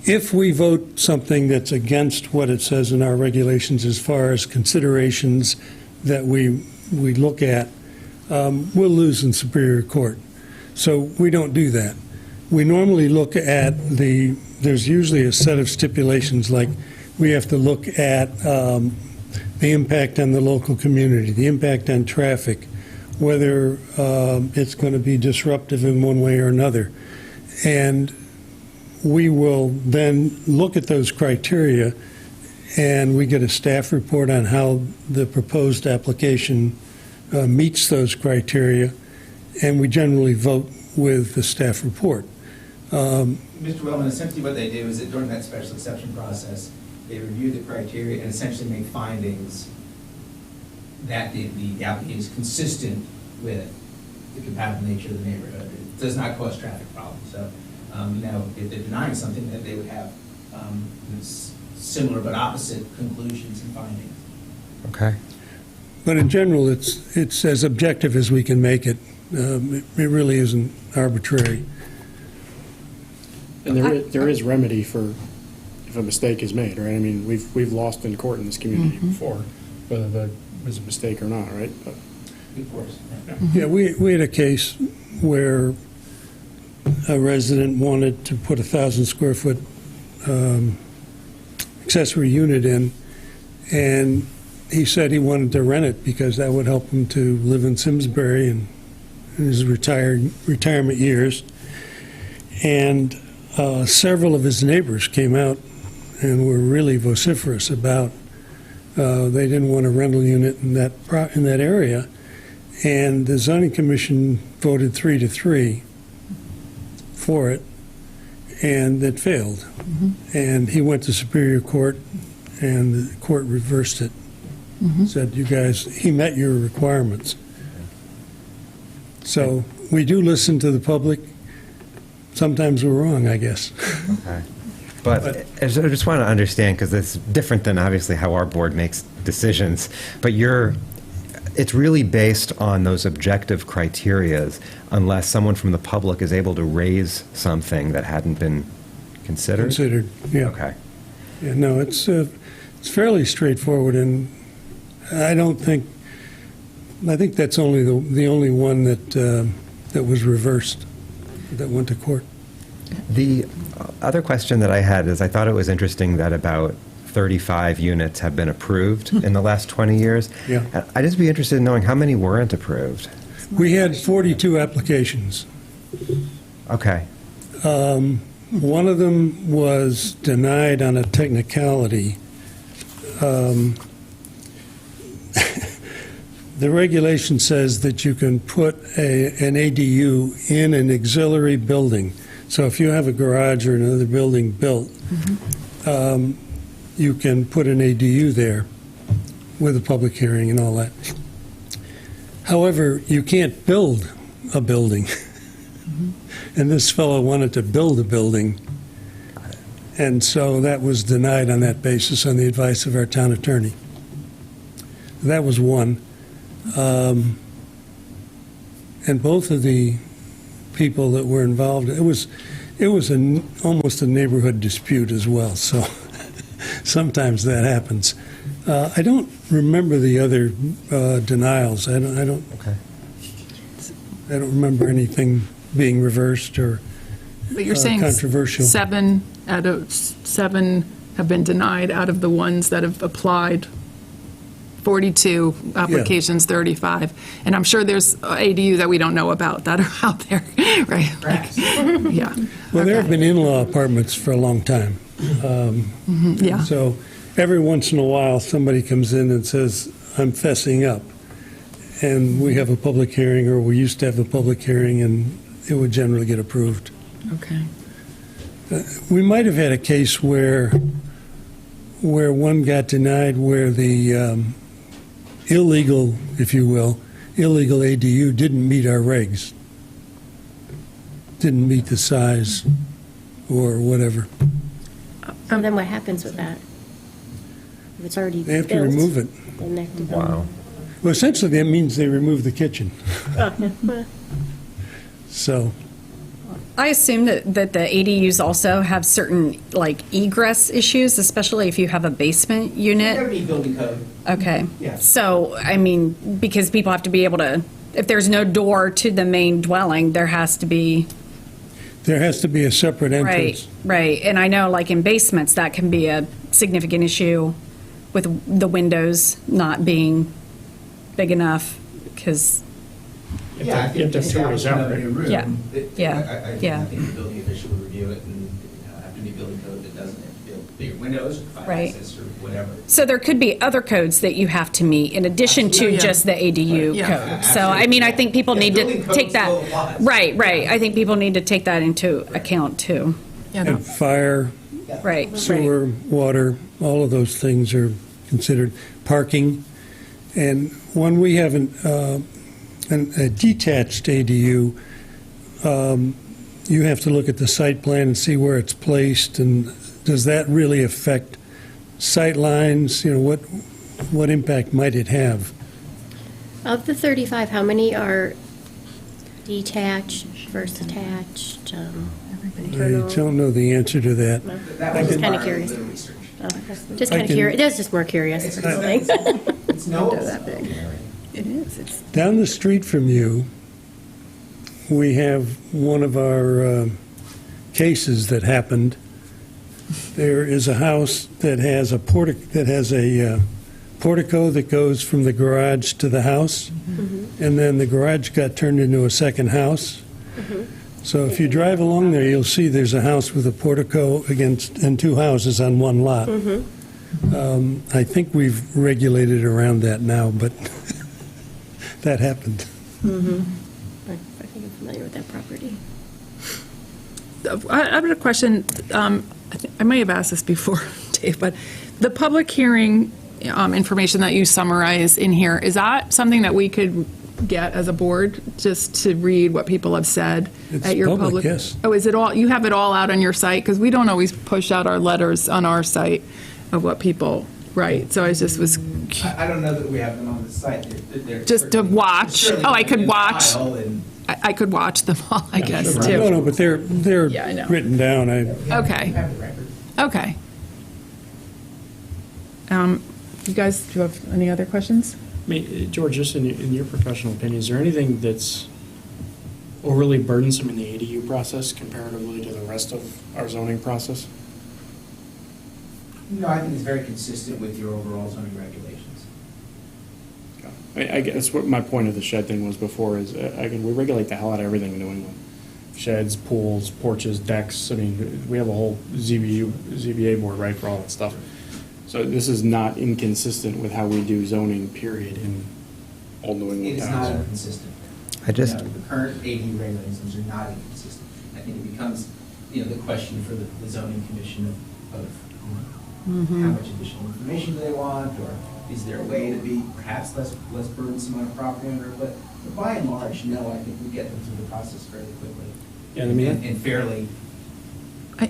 if we vote something that's against what it says in our regulations as far as considerations that we look at, we'll lose in Superior Court. So we don't do that. We normally look at there's usually a set of stipulations, like we have to look at the impact on the local community, the impact on traffic, whether it's going to be disruptive in one way or another. And we will then look at those criteria, and we get a staff report on how the proposed application meets those criteria, and we generally vote with the staff report. Mr. Wellman, essentially what they do is that during that special exception process, they review the criteria and essentially make findings that the application is consistent with the compatible nature of the neighborhood. It does not cause traffic problems. So, now, if they're denying something, that they would have similar but opposite conclusions and findings. Okay. But in general, it's as objective as we can make it. It really isn't arbitrary. And there is remedy for if a mistake is made, right? I mean, we've lost in court in this community before, whether that was a mistake or not, right? But, of course. Yeah, we had a case where a resident wanted to put a 1,000 square foot accessory unit in, and he said he wanted to rent it because that would help him to live in Simsbury in his retirement years. And several of his neighbors came out and were really vociferous about they didn't want a rental unit in that area, and the zoning commission voted 3-3 for it, and it failed. And he went to Superior Court, and the court reversed it. Said, you guys, he met your requirements. So we do listen to the public. Sometimes we're wrong, I guess. Okay. But I just want to understand, because it's different than obviously how our board makes decisions, but it's really based on those objective criteria unless someone from the public is able to raise something that hadn't been considered? Considered, yeah. Okay. Yeah, no, it's fairly straightforward, and I don't think I think that's only the only one that was reversed, that went to court. The other question that I had is I thought it was interesting that about 35 units have been approved in the last 20 years. Yeah. I'd just be interested in knowing how many weren't approved. We had 42 applications. Okay. One of them was denied on a technicality. The regulation says that you can put an ADU in an auxiliary building. So if you have a garage or another building built, you can put an ADU there with a public hearing and all that. However, you can't build a building. And this fellow wanted to build a building. And so that was denied on that basis, on the advice of our town attorney. That was one. And both of the people that were involved, it was almost a neighborhood dispute as well. So sometimes that happens. I don't remember the other denials. I don't remember anything being reversed or But you're saying controversial. 7 have been denied out of the ones that have applied. 42 applications, 35. And I'm sure there's ADU that we don't know about that are out there, right? Yeah. Well, there have been in-law apartments for a long time. Yeah. So every once in a while, somebody comes in and says, I'm fessing up. And we have a public hearing, or we used to have a public hearing, and it would generally get approved. Okay. We might have had a case where one got denied, where the illegal, if you will, illegal ADU didn't meet our regs, didn't meet the size or whatever. So then what happens with that? If it's already They have to built, remove it. then they have to go. Wow. Well, essentially, that means they remove the kitchen. So, I assume that the ADUs also have certain, like, egress issues, especially if you have a basement unit. There would be building code. Okay. Yeah. So, I mean, because people have to be able to, if there's no door to the main dwelling, there has to be. there has to be a separate entrance. Right. And I know, like, in basements, that can be a significant issue with the windows not being big enough, because, You have to series out, right? Yeah. Yeah. I think the building official will review it and have to be building code that doesn't have to build bigger windows or fire Right. access or whatever. so there could be other codes that you have to meet in addition to Yeah. just the ADU Yeah. code. So, I mean, I think people Yeah, need to building code take that. still applies. Right. I think people need to take that into account, too. And fire, Right. sewer, water, all of those things are considered. Parking. And when we have a detached ADU, you have to look at the site plan and see where it's placed, and does that really affect sight lines? You know, what impact might it have? Of the 35, how many are detached versus attached? I Internal? don't know the answer to that. No? That I'm was just kind of part curious. the research. Just I kind of can- curious. That's just more curious. It's knowable. that big. It is. It's Down the street from you, we have one of our cases that happened. There is a house that has a portico that goes from the garage to the house, and then the garage got turned into a second house. So if you drive along there, you'll see there's a house with a portico and two houses on one lot. I think we've regulated around that now, but that happened. I think I'm familiar with that property. I have a question. I may have asked this before, Dave, but the public hearing information that you summarize in here, is that something that we could get as a board, just to read what people have said It's at your public, yes. Oh, is it all, you have it all out on your site? Because we don't always push out our letters on our site of what people write. So I just was I don't know that we have them on the site. They're just to certainly- watch. certainly Oh, I could in the watch. file and- I could watch them all, I guess, No, too. no, but they're Yeah, I know. written down. Okay. have the record. Okay. You guys, do you have any other questions? I mean, George, just in your professional opinion, is there anything that's overly burdensome in the ADU process comparatively to the rest of our zoning process? No, I think it's very consistent with your overall zoning regulations. I guess what my point of the shed thing was before is, again, we regulate the hell out of everything in New England. Sheds, pools, porches, decks. I mean, we have a whole ZBA board, right, for all that stuff. So this is not inconsistent with how we do zoning, period, in old New England It is towns. not inconsistent. The current ADU regulations are not inconsistent. I think it becomes, the question for the zoning commission of how much additional information do they want, or is there a way to be perhaps less burdensome on a property owner? But by and large, no, I think we get them through the process fairly quickly. Yeah, I mean, and fairly.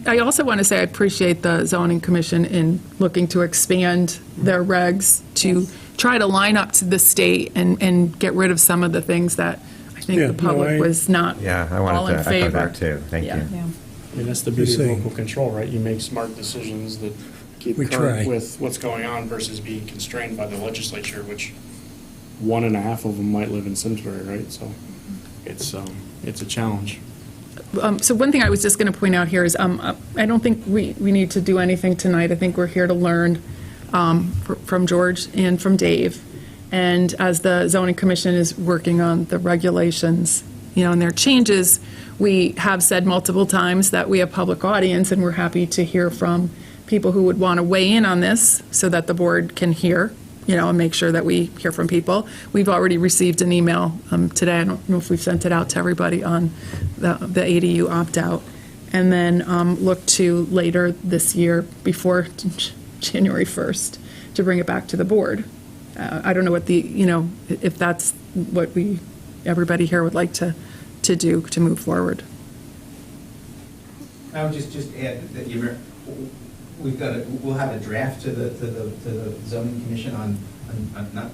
I also want to say I appreciate the zoning commission in looking to expand their regs to try to line up to the state and get rid of some of the things that I think the public was not I all wanted in to favor. echo that too. Thank you. I mean, that's the beauty of local control, right? You make smart decisions that keep current with what's going on versus being constrained by the legislature, which 1.5 of them might live in Simsbury, right? So it's a challenge. So one thing I was just going to point out here is I don't think we need to do anything tonight. I think we're here to learn from George and from Dave. And as the zoning commission is working on the regulations, and their changes, we have said multiple times that we have public audience, and we're happy to hear from people who would want to weigh in on this so that the board can hear, and make sure that we hear from people. We've already received an email today. I don't know if we've sent it out to everybody on the ADU opt-out. And then look to later this year, before January 1st, to bring it back to the board. I don't know what if that's what everybody here would like to do to move forward. I would just add that we'll have a draft to the zoning commission on not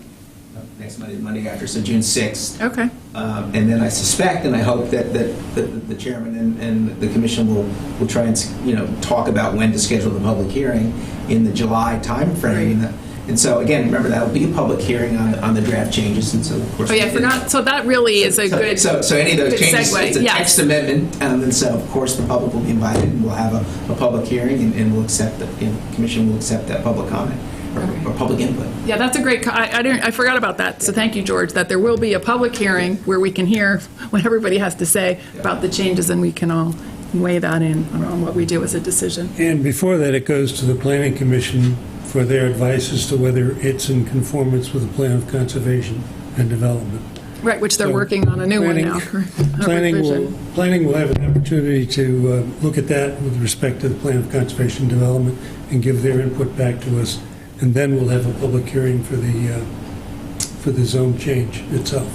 next Monday after, so June 6th. Okay. And then I suspect and I hope that the chairman and the commission will try and talk about when to schedule the public hearing in the July timeframe. Right. And so again, remember that'll be a public hearing on the draft changes, and so of course. Oh yeah, I forgot. So that really is a good. So any of those changes, segue. it's a text amendment, and so of course the public will be invited, and we'll have a public hearing, and we'll accept the commission will accept that public comment or public input. Yeah, that's a great. I forgot about that. So thank you, George. That there will be a public hearing where we can hear what everybody has to say about the changes, and we can all weigh that in on what we do as a decision. And before that, it goes to the Planning Commission for their advice as to whether it's in conformance with the Plan of Conservation and Development. Right, which they're working on a new one now. Planning will have an opportunity to look at that with respect to the Plan of Conservation and Development and give their input back to us, and then we'll have a public hearing for the zone change itself.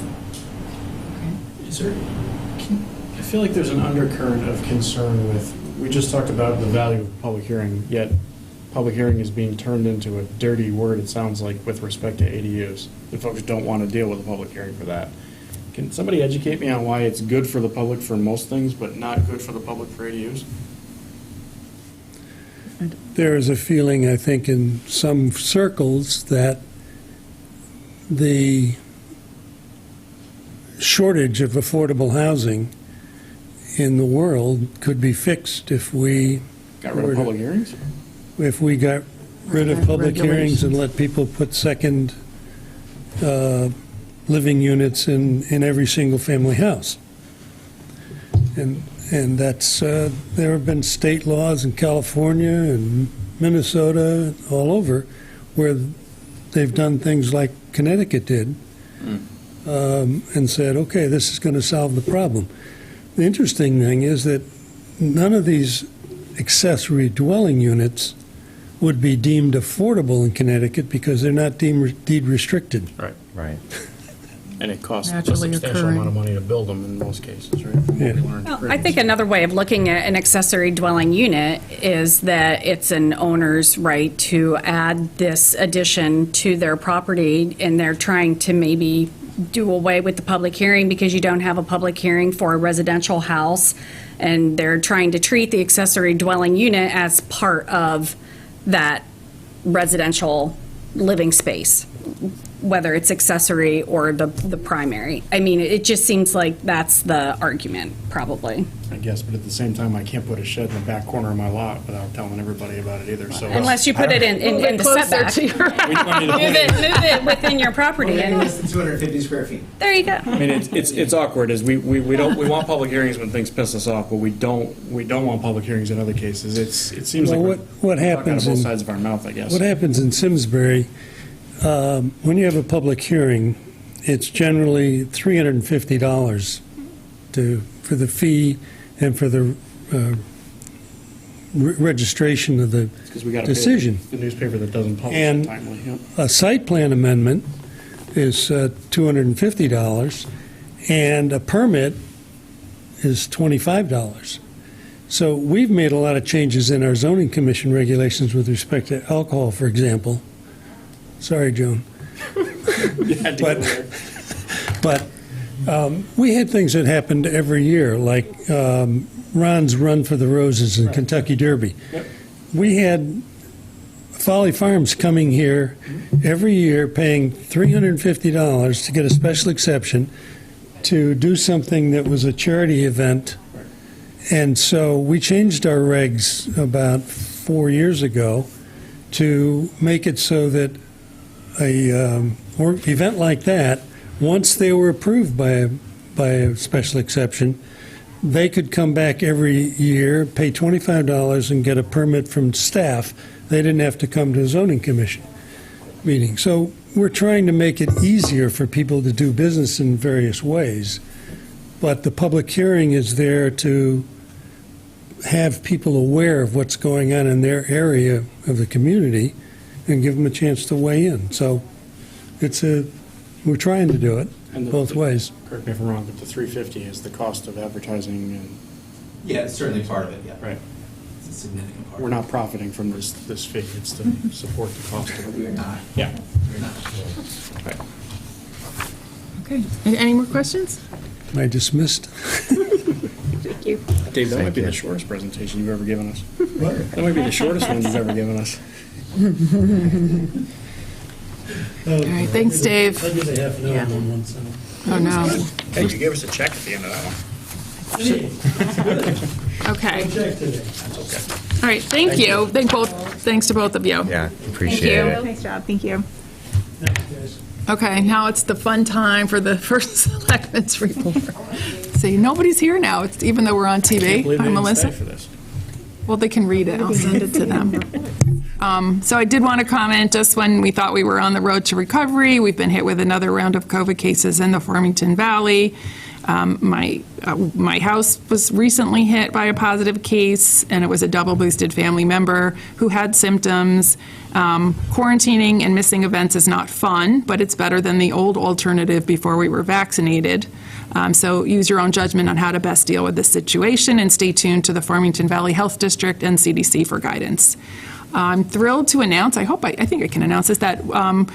Is there? I feel like there's an undercurrent of concern with. We just talked about the value of public hearing, yet public hearing is being turned into a dirty word, it sounds like, with respect to ADUs. The folks don't want to deal with a public hearing for that. Can somebody educate me on why it's good for the public for most things, but not good for the public for ADUs? There is a feeling, I think, in some circles that the shortage of affordable housing in the world could be fixed if we got rid of public hearings? If we got rid of public hearings and let people put second living units in every single family house. And that's, there have been state laws in California and Minnesota, all over, where they've done things like Connecticut did, and said, okay, this is going to solve the problem. The interesting thing is that none of these accessory dwelling units would be deemed affordable in Connecticut because they're not deed restricted. Right. And it costs a Naturally substantial occurring. amount of money to build them in most cases, right? Yeah. Well, I think another way of looking at an accessory dwelling unit is that it's an owner's right to add this addition to their property, and they're trying to maybe do away with the public hearing because you don't have a public hearing for a residential house, and they're trying to treat the accessory dwelling unit as part of that residential living space. whether it's accessory or the primary. I mean, it just seems like that's the argument, probably. I guess, but at the same time, I can't put a shed in the back corner of my lot without telling everybody about it either, so. Unless you put it in the setback. Move it within your property. And less than 250 square feet. There you go. I mean, it's awkward, is we want public hearings when things piss us off, but we don't want public hearings in other cases. It seems like Well, what we're talking out happens of both in- sides of our mouth, I guess. What happens in Simsbury, when you have a public hearing, it's generally $350 for the fee and for the registration of the 'Cause we gotta decision. pay the newspaper that doesn't publish it And timely. Yep. a site plan amendment is $250, and a permit is $25. So we've made a lot of changes in our zoning commission regulations with respect to alcohol, for example. Sorry, Joan. You had to go there. But we had things that happened every year, like Ron's Run for the Roses and Kentucky Derby. Yep. We had Folly Farms coming here every year paying $350 to get a special exception to do something that was a charity event. And so we changed our regs about 4 years ago to make it so that a event like that, once they were approved by a special exception, they could come back every year, pay $25, and get a permit from staff. They didn't have to come to a zoning commission meeting. So we're trying to make it easier for people to do business in various ways. But the public hearing is there to have people aware of what's going on in their area of the community and give them a chance to weigh in. So we're trying to do it And both ways. Correct me if I'm wrong, but the $350 is the cost of advertising, and Yeah, it's certainly part of it, yeah. right. It's a significant part. We're not profiting from this fee. It's to support the cost of it. We're not. Yeah. We're not. Right. Okay. Any more questions? Am I dismissed? Thank you. Dave, that Thank might be you. the shortest presentation you've ever given us. That might be the shortest one you've ever given us. All right, thanks, Dave. I did a half an hour on one side. Oh, no. Hey, you gave us a check at the end of that one. Okay. Check today. All right, thank you. Thanks to both of you. Yeah, appreciate it. Nice job, thank you. Thanks, guys. Okay, now it's the fun time for the first selectmen's report. See, nobody's here now, even though we're on Can't TV. believe they Hi, didn't Melissa. stay for this. Well, they can read it. I'll send it to them. So I did want to comment, just when we thought we were on the road to recovery, we've been hit with another round of COVID cases in the Farmington Valley. My house was recently hit by a positive case, and it was a double-boosted family member who had symptoms. Quarantining and missing events is not fun, but it's better than the old alternative before we were vaccinated. So use your own judgment on how to best deal with this situation, and stay tuned to the Farmington Valley Health District and CDC for guidance. I'm thrilled to announce, I think I can announce this, that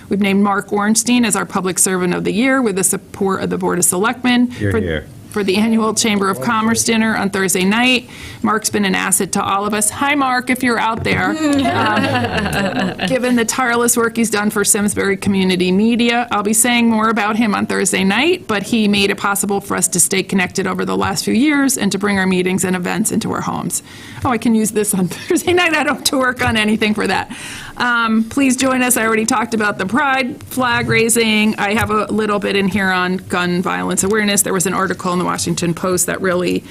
we've named Mark Ornstein as our Public Servant of the Year with the support of the Board of Selectmen. Here. For the annual Chamber of Commerce dinner on Thursday night. Mark's been an asset to all of us. Hi, Mark, if you're out there. Given the tireless work he's done for Simsbury community media, I'll be saying more about him on Thursday night, but he made it possible for us to stay connected over the last few years and to bring our meetings and events into our homes. Oh, I can use this on Thursday night. I don't have to work on anything for that. Please join us. I already talked about the Pride flag raising. I have a little bit in here on gun violence awareness. There was an article in the Washington Post that really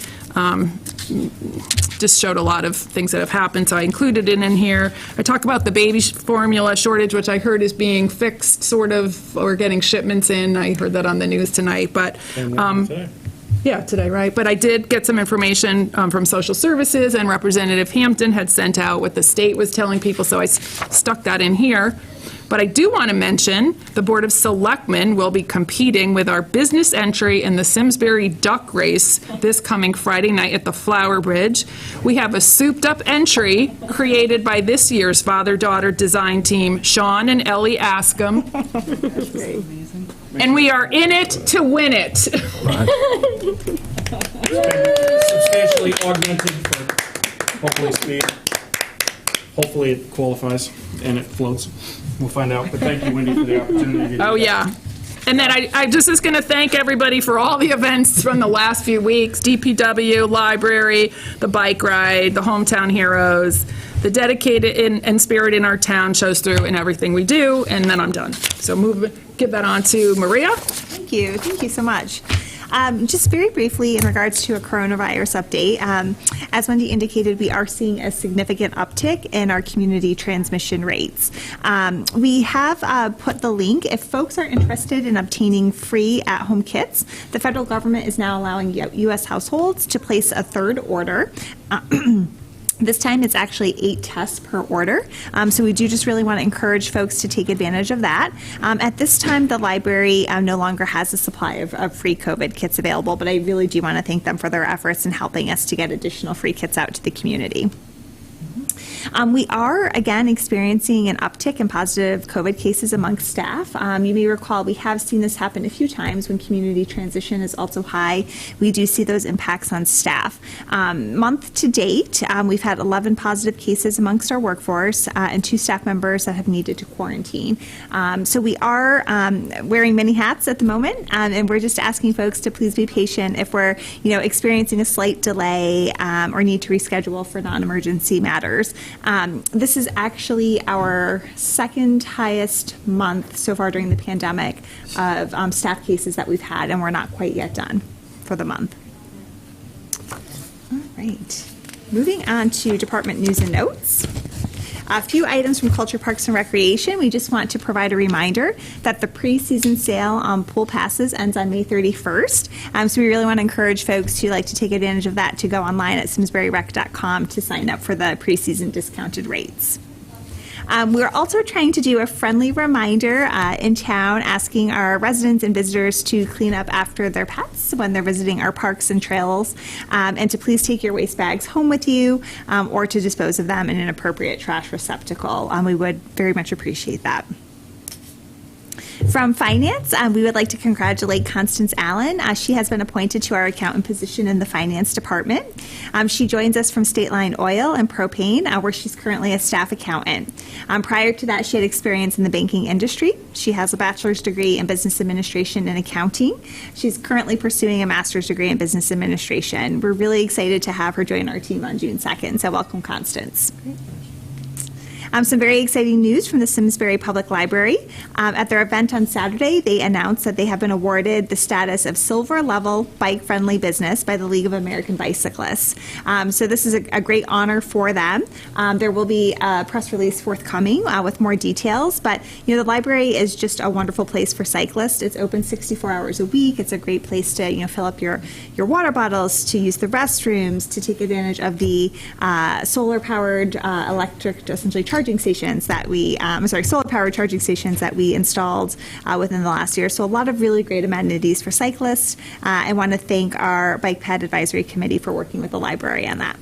just showed a lot of things that have happened, so I included it in here. I talk about the baby formula shortage, which I heard is being fixed, sort of, or getting shipments in. I heard that on the news tonight, but yeah, today, right? But I did get some information from Social Services, and Representative Hampton had sent out what the state was telling people, so I stuck that in here. But I do want to mention the Board of Selectmen will be competing with our business entry in the Simsbury Duck Race this coming Friday night at the Flower Bridge. We have a souped-up entry created by this year's father-daughter design team, Sean and Ellie Askham. And we are in it to win it. Substantially augmented for hopefully speed. Hopefully it qualifies and it floats. We'll find out, but thank you, Wendy, for the opportunity. Oh, yeah. And then I just was going to thank everybody for all the events from the last few weeks, DPW, library, the bike ride, the Hometown Heroes, the dedicated and spirit in our town shows through in everything we do, and then I'm done. So give that on to Maria. Thank you. Thank you so much. Just very briefly in regards to a coronavirus update, as Wendy indicated, we are seeing a significant uptick in our community transmission rates. We have put the link. If folks are interested in obtaining free at-home kits, the federal government is now allowing U.S. households to place a third order. This time it's actually 8 tests per order. So we do just really want to encourage folks to take advantage of that. At this time, the library no longer has a supply of free COVID kits available, but I really do want to thank them for their efforts in helping us to get additional free kits out to the community. We are, again, experiencing an uptick in positive COVID cases amongst staff. You may recall we have seen this happen a few times when community transition is also high. We do see those impacts on staff. Month to date, we've had 11 positive cases amongst our workforce and 2 staff members that have needed to quarantine. So we are wearing many hats at the moment, and we're just asking folks to please be patient if we're experiencing a slight delay or need to reschedule for non-emergency matters. This is actually our second highest month so far during the pandemic of staff cases that we've had, and we're not quite yet done for the month. All right. Moving on to department news and notes. A few items from Culture, Parks, and Recreation. We just want to provide a reminder that the pre-season sale on pool passes ends on May 31st. So we really want to encourage folks who like to take advantage of that to go online at simsburyrec.com to sign up for the pre-season discounted rates. We're also trying to do a friendly reminder in town asking our residents and visitors to clean up after their pets when they're visiting our parks and trails, and to please take your waste bags home with you or to dispose of them in an appropriate trash receptacle. We would very much appreciate that. From Finance, we would like to congratulate Constance Allen. She has been appointed to our accountant position in the Finance Department. She joins us from State Line Oil and Propane, where she's currently a staff accountant. Prior to that, she had experience in the banking industry. She has a bachelor's degree in business administration and accounting. She's currently pursuing a master's degree in business administration. We're really excited to have her join our team on June 2nd, so welcome, Constance. Some very exciting news from the Simsbury Public Library. At their event on Saturday, they announced that they have been awarded the status of Silver Level Bike-Friendly Business by the League of American Bicyclists. So this is a great honor for them. There will be a press release forthcoming with more details, but the library is just a wonderful place for cyclists. It's open 64 hours a week. It's a great place to fill up your water bottles, to use the restrooms, to take advantage of the solar-powered electric, essentially charging stations that we, solar-powered charging stations that we installed within the last year. So a lot of really great amenities for cyclists. I want to thank our Bike Ped Advisory Committee for working with the library on that.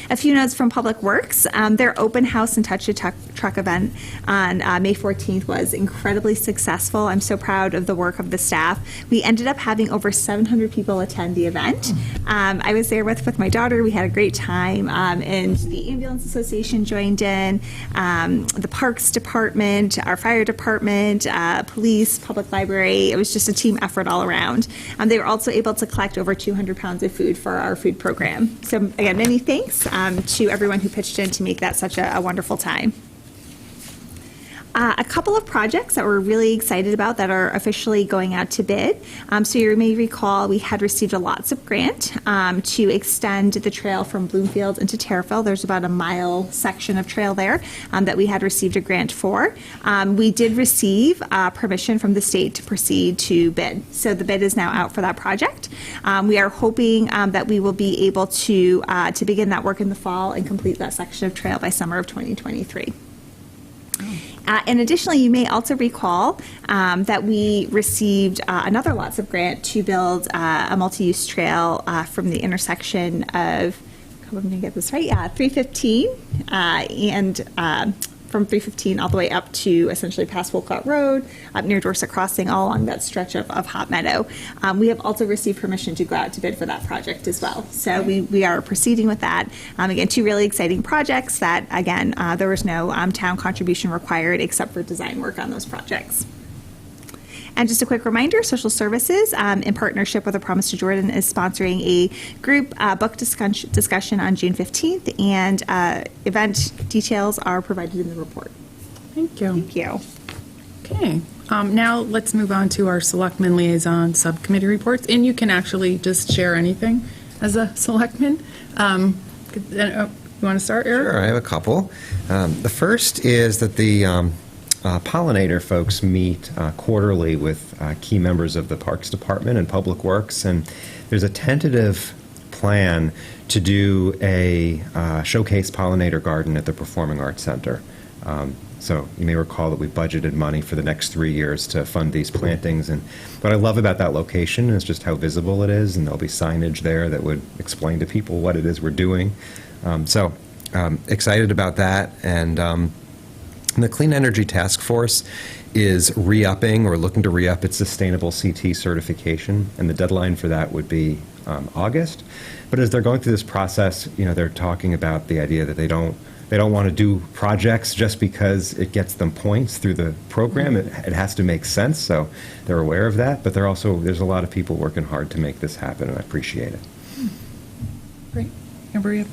A few notes from Public Works. Their open house and Touch a Truck event on May 14th was incredibly successful. I'm so proud of the work of the staff. We ended up having over 700 people attend the event. I was there with my daughter. We had a great time, and the Ambulance Association joined in, the Parks Department, our Fire Department, Police, Public Library. It was just a team effort all around. They were also able to collect over 200 pounds of food for our food program. So again, many thanks to everyone who pitched in to make that such a wonderful time. A couple of projects that we're really excited about that are officially going out to bid. So you may recall we had received a LOTSIP grant to extend the trail from Bloomfield into Terriffill. There's about a mile section of trail there that we had received a grant for. We did receive permission from the state to proceed to bid. So the bid is now out for that project. We are hoping that we will be able to begin that work in the fall and complete that section of trail by summer of 2023. And additionally, you may also recall that we received another LOTSIP grant to build a multi-use trail from the intersection of, I'm going to get this right, 315 and from 315 all the way up to essentially past Wolcott Road, up near Dorset Crossing, all along that stretch of Hot Meadow. We have also received permission to go out to bid for that project as well. So we are proceeding with that. Again, two really exciting projects that, again, there was no town contribution required except for design work on those projects. And just a quick reminder, Social Services, in partnership with A Promise to Jordan, is sponsoring a group book discussion on June 15th, and event details are provided in the report. Thank you. Thank you. Okay. Now let's move on to our Selectmen Liaison Subcommittee reports. And you can actually just share anything as a Selectman. You want to start, Eric? Sure, I have a couple. The first is that the pollinator folks meet quarterly with key members of the Parks Department and Public Works, and there's a tentative plan to do a showcase pollinator garden at the Performing Arts Center. So you may recall that we budgeted money for the next 3 years to fund these plantings, and what I love about that location is just how visible it is, and there'll be signage there that would explain to people what it is we're doing. So excited about that, and the Clean Energy Task Force is re-upping or looking to re-up its sustainable CT certification, and the deadline for that would be August. But as they're going through this process, they're talking about the idea that they don't want to do projects just because it gets them points through the program. It has to make sense, so they're aware of that. But there's a lot of people working hard to make this happen, and I appreciate it. Great. Maria,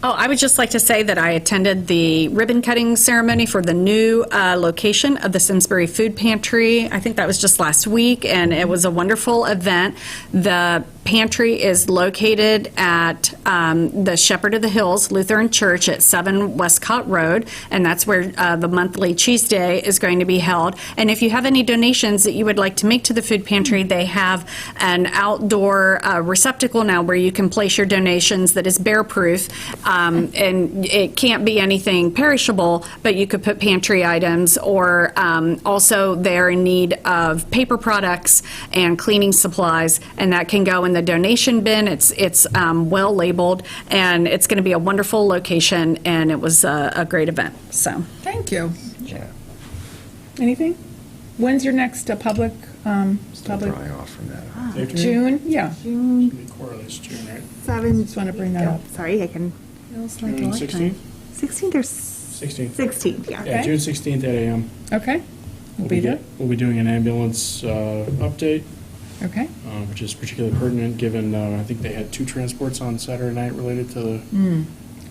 Oh, I would just like to say that I attended the ribbon cutting ceremony for the new location of the Simsbury Food Pantry. I think that was just last week, and it was a wonderful event. The pantry is located at the Shepherd of the Hills Lutheran Church at 7 Westcott Road, and that's where the monthly cheese day is going to be held. And if you have any donations that you would like to make to the food pantry, they have an outdoor receptacle now where you can place your donations that is bear-proof. And it can't be anything perishable, but you could put pantry items, or also they're in need of paper products and cleaning supplies, and that can go in the donation bin. It's well labeled, and it's going to be a wonderful location, and it was a great event. So thank you. Yeah. Anything? When's your next public? Still drying off from that. June? Yeah. June Quarterly is June, right? 7th. Just want to bring that up. Sorry, I can. Feels like a June lifetime. 16th or 16th. 16th, yeah. Yeah, June 16th at 8 a.m. Okay. We'll be there. We'll be doing an ambulance update, Okay. which is particularly pertinent given I think they had 2 transports on Saturday night related to the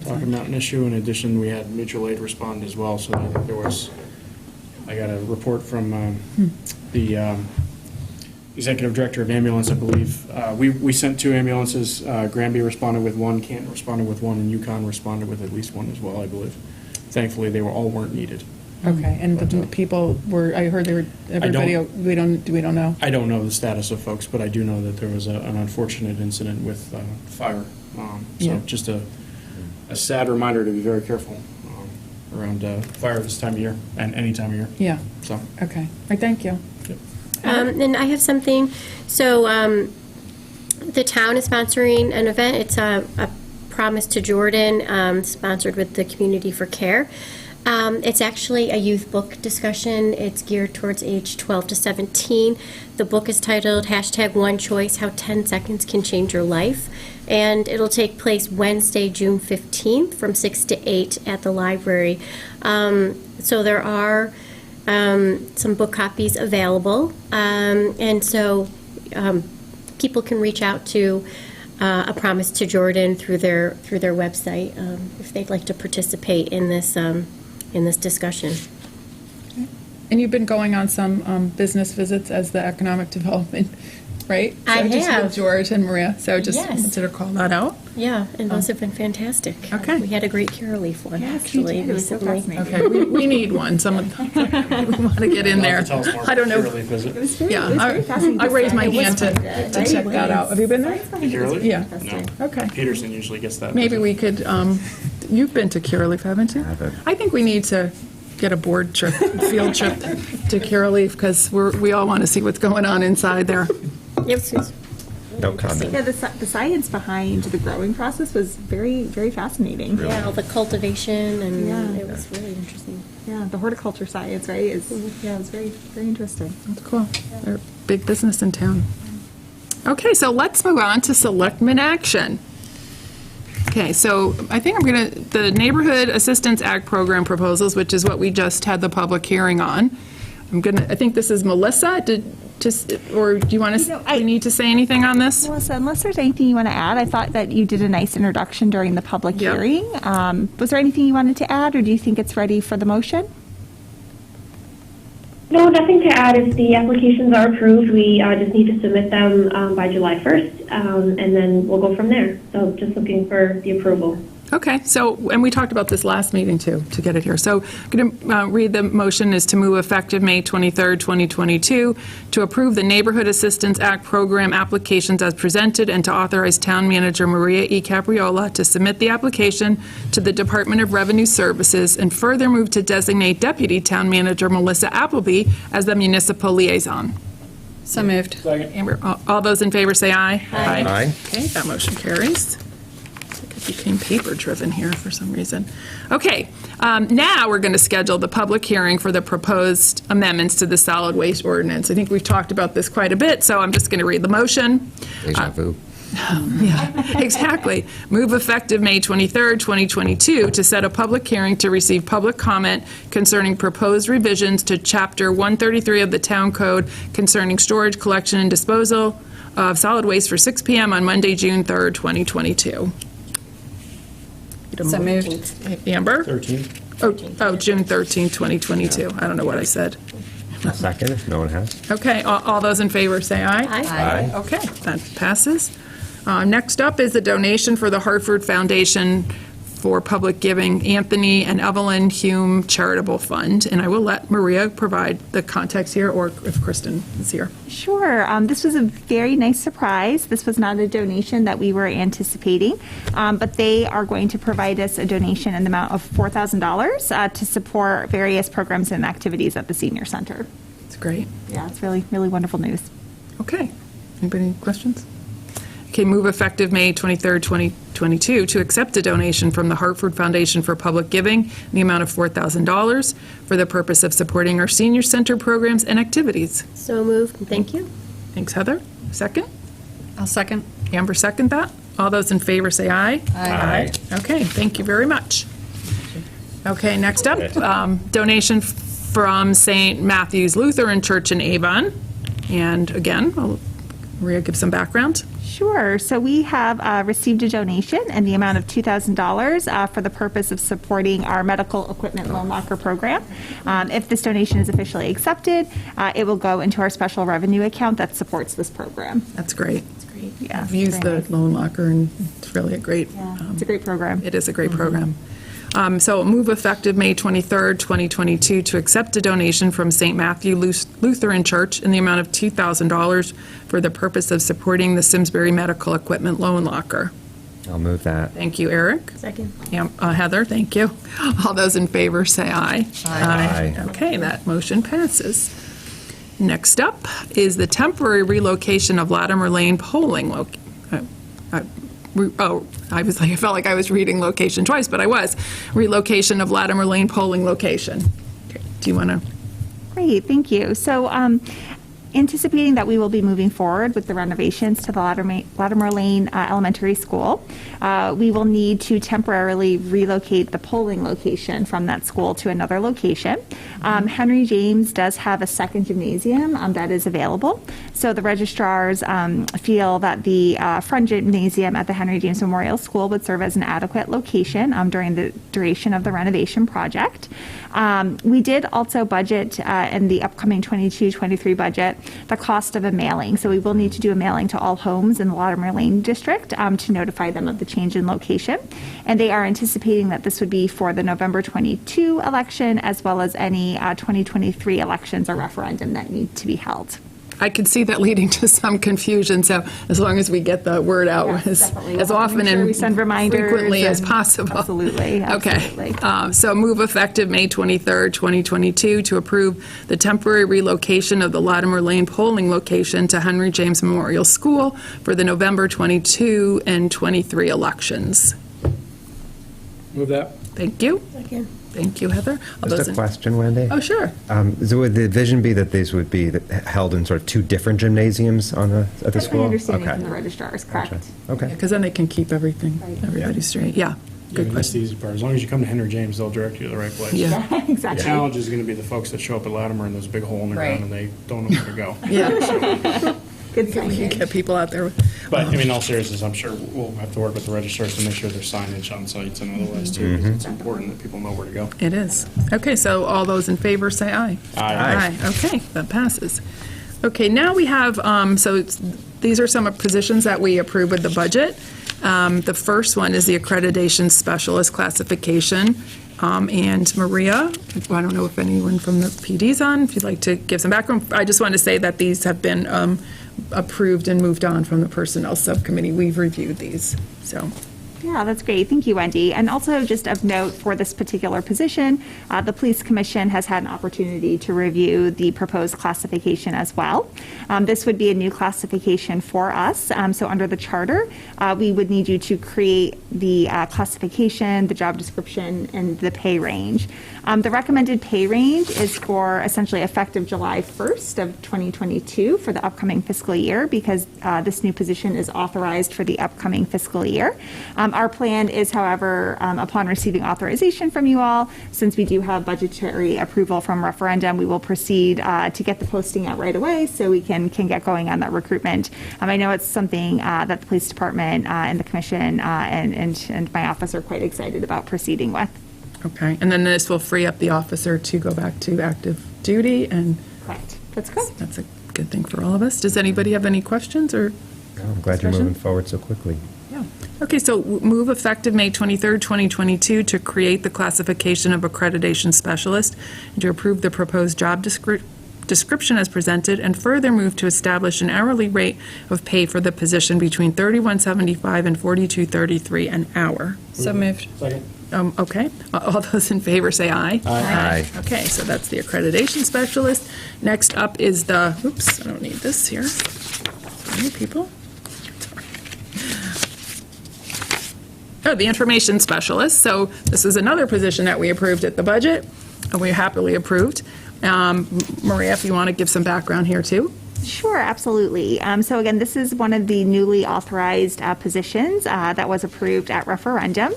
Talking Mountain issue. In addition, we had mutual aid respond as well. So I think I got a report from the executive director of ambulance, I believe. We sent 2 ambulances. Granby responded with 1, Canton responded with 1, and Yukon responded with at least 1 as well, I believe. Thankfully, they weren't needed. Okay. And the people were, I heard they were, everybody, we don't know. I don't know the status of folks, but I do know that there was an unfortunate incident with fire. So just a sad reminder to be very careful around fire this time of year and any time of year. Yeah. So. Okay. I thank you. Yep. And I have something. So the town is sponsoring an event. It's a Promise to Jordan, sponsored with the Community for Care. It's actually a youth book discussion. It's geared towards age 12 to 17. The book is titled #One Choice: How 10 Seconds Can Change Your Life. And it'll take place Wednesday, June 15th from 6 to 8 at the library. So there are some book copies available. And so people can reach out to A Promise to Jordan through their website if they'd like to participate in this discussion. And you've been going on some business visits as the economic development, right? I just have. with George and Maria. So just Yes. wanted to call that out. Yeah, and those have been fantastic. Okay. We had a great Curaleaf one, actually, It was so recently. fascinating. Okay, we need one. Someone, we want to get in You'll there. have to tell us more I don't know. about Curaleaf, is it? It was very Yeah, fascinating. I raised my It was hand to fun, check that out. Have you been there? Curaleaf? Yeah. No. Okay. Peterson usually gets that. Maybe visit. we could, you've been to Curaleaf, haven't you? I haven't. I think we need to get a board trip, field trip to Curaleaf, because we all want to see what's going on inside there. Yes, yes. No comment. Yeah, the science behind the growing process was very, very fascinating. Yeah, all the cultivation, and Yeah. it was really interesting. Yeah, the horticulture science, right? Yeah, it was very, very interesting. That's cool. They're big business in town. Okay, so let's move on to selectmen action. Okay, so I think the Neighborhood Assistance Act program proposals, which is what we just had the public hearing on. I think this is Melissa. Or do you want to, we need to say anything on this? Melissa, unless there's anything you want to add, I thought that you did a nice introduction during the public hearing. Was there anything you wanted to add, or do you think it's ready for the motion? No, nothing to add. If the applications are approved, we just need to submit them by July 1st, and then we'll go from there. So just looking for the approval. Okay, so, and we talked about this last meeting too, to get it here. So I'm going to read the motion is to move effective May 23rd, 2022, to approve the Neighborhood Assistance Act program applications as presented and to authorize Town Manager Maria E. Capriola to submit the application to the Department of Revenue Services, and further move to designate Deputy Town Manager Melissa Appleby as the municipal liaison. So moved. Amber, all those in favor say aye. Aye. Aye. Okay, that motion carries. It became paper-driven here for some reason. Okay, now we're going to schedule the public hearing for the proposed amendments to the solid waste ordinance. I think we've talked about this quite a bit, so I'm just going to read the motion. Deja vu. Yeah, exactly. Move effective May 23rd, 2022, to set a public hearing to receive public comment concerning proposed revisions to Chapter 133 of the Town Code concerning storage, collection, and disposal of solid waste for 6 p.m. on Monday, June 3rd, 2022. So moved. Amber? 13. Oh, June 13th, 2022. I don't know what I said. Second, if no one has. Okay, all those in favor say aye. Aye. Okay, that passes. Next up is a donation for the Hartford Foundation for Public Giving, Anthony and Evelyn Hume Charitable Fund. And I will let Maria provide the context here, or if Kristen is here. Sure. This was a very nice surprise. This was not a donation that we were anticipating, but they are going to provide us a donation in the amount of $4,000 to support various programs and activities at the Senior Center. It's great. Yeah, it's really, really wonderful news. Okay. Anybody questions? Okay, move effective May 23rd, 2022, to accept a donation from the Hartford Foundation for Public Giving in the amount of $4,000 for the purpose of supporting our senior center programs and activities. So moved. Thank you. Thanks, Heather. Second? I'll second. Amber, second that. All those in favor say aye. Aye. Okay, thank you very much. Okay, next up, donation from St. Matthew's Lutheran Church in Avon. And again, Maria, give some background. Sure. So we have received a donation in the amount of $2,000 for the purpose of supporting our medical equipment loan locker program. If this donation is officially accepted, it will go into our special revenue account that supports this program. That's great. Yeah, I've used the loan locker, and it's really a great. it's a great program. It is a great program. So move effective May 23rd, 2022, to accept a donation from St. Matthew Lutheran Church in the amount of $2,000 for the purpose of supporting the Simsbury Medical Equipment Loan Locker. I'll move that. Thank you, Eric. Second. Heather, thank you. All those in favor say aye. Aye. Okay, that motion passes. Next up is the temporary relocation of Latimer Lane polling I felt like I was reading location twice, but I was. Relocation of Latimer Lane polling location. Okay, do you want to? Great, thank you. So anticipating that we will be moving forward with the renovations to the Latimer Lane Elementary School, we will need to temporarily relocate the polling location from that school to another location. Henry James does have a second gymnasium that is available. So the registrars feel that the front gymnasium at the Henry James Memorial School would serve as an adequate location during the duration of the renovation project. We did also budget in the upcoming 22-23 budget the cost of a mailing. So we will need to do a mailing to all homes in the Latimer Lane district to notify them of the change in location. And they are anticipating that this would be for the November 22 election, as well as any 2023 elections or referendum that need to be held. I could see that leading to some confusion, so as long as we get the word out definitely. as We'll often make sure and we send reminders frequently as and- possible. Absolutely, absolutely. Okay. So move effective May 23rd, 2022, to approve the temporary relocation of the Latimer Lane polling location to Henry James Memorial School for the November 22 and 23 elections. Move that. Thank you. Thank you, Heather. All those Just a in- question, Wendy. Oh, sure. So would the vision be that these would be held in sort of two different gymnasiums at the That's school? my understanding Okay. from the registrars, correct? Okay. Because then they can keep everybody straight. Yeah. Good That's question. the easy part. As long as you come to Henry James, they'll direct you to the right place. Yeah. The Exactly. challenge is going to be the folks that show up at Latimer and there's a big hole in the Right. ground and they don't know where to go. Yeah. Good You sign. get people out there. But, I mean, in all seriousness, I'm sure we'll have to work with the registrars to make sure there's signage on sites and otherwise too, because it's important that people know where to go. It is. Okay, so all those in favor say aye. Aye. Okay, that passes. Okay, now we have, these are some positions that we approved with the budget. The first one is the accreditation specialist classification. And Maria, I don't know if anyone from the PD's on, if you'd like to give some background. I just want to say that these have been approved and moved on from the Personnel Subcommittee. We've reviewed these, so. Yeah, that's great. Thank you, Wendy. And also just of note for this particular position, the Police Commission has had an opportunity to review the proposed classification as well. This would be a new classification for us. So under the charter, we would need you to create the classification, the job description, and the pay range. The recommended pay range is for essentially effective July 1st of 2022 for the upcoming fiscal year, because this new position is authorized for the upcoming fiscal year. Our plan is, however, upon receiving authorization from you all, since we do have budgetary approval from referendum, we will proceed to get the posting out right away so we can get going on that recruitment. I know it's something that the police department and the commission and my office are quite excited about proceeding with. Okay, and then this will free up the officer to go back to active duty, and Correct. That's correct. that's a good thing for all of us. Does anybody have any questions or? I'm glad you're discussion? moving forward so quickly. Yeah. Okay, so move effective May 23rd, 2022 to create the classification of accreditation specialist and to approve the proposed job description as presented, and further move to establish an hourly rate of pay for the position between $31.75 and $42.33 an hour. So moved. Second. Okay, all those in favor say aye. Aye. Okay, so that's the accreditation specialist. Next up is the, oops, I don't need this here. Sorry, people. Oh, the information specialist. So this is another position that we approved at the budget, and we happily approved. Maria, if you want to give some background here too. Sure, absolutely. So again, this is one of the newly authorized positions that was approved at referendum.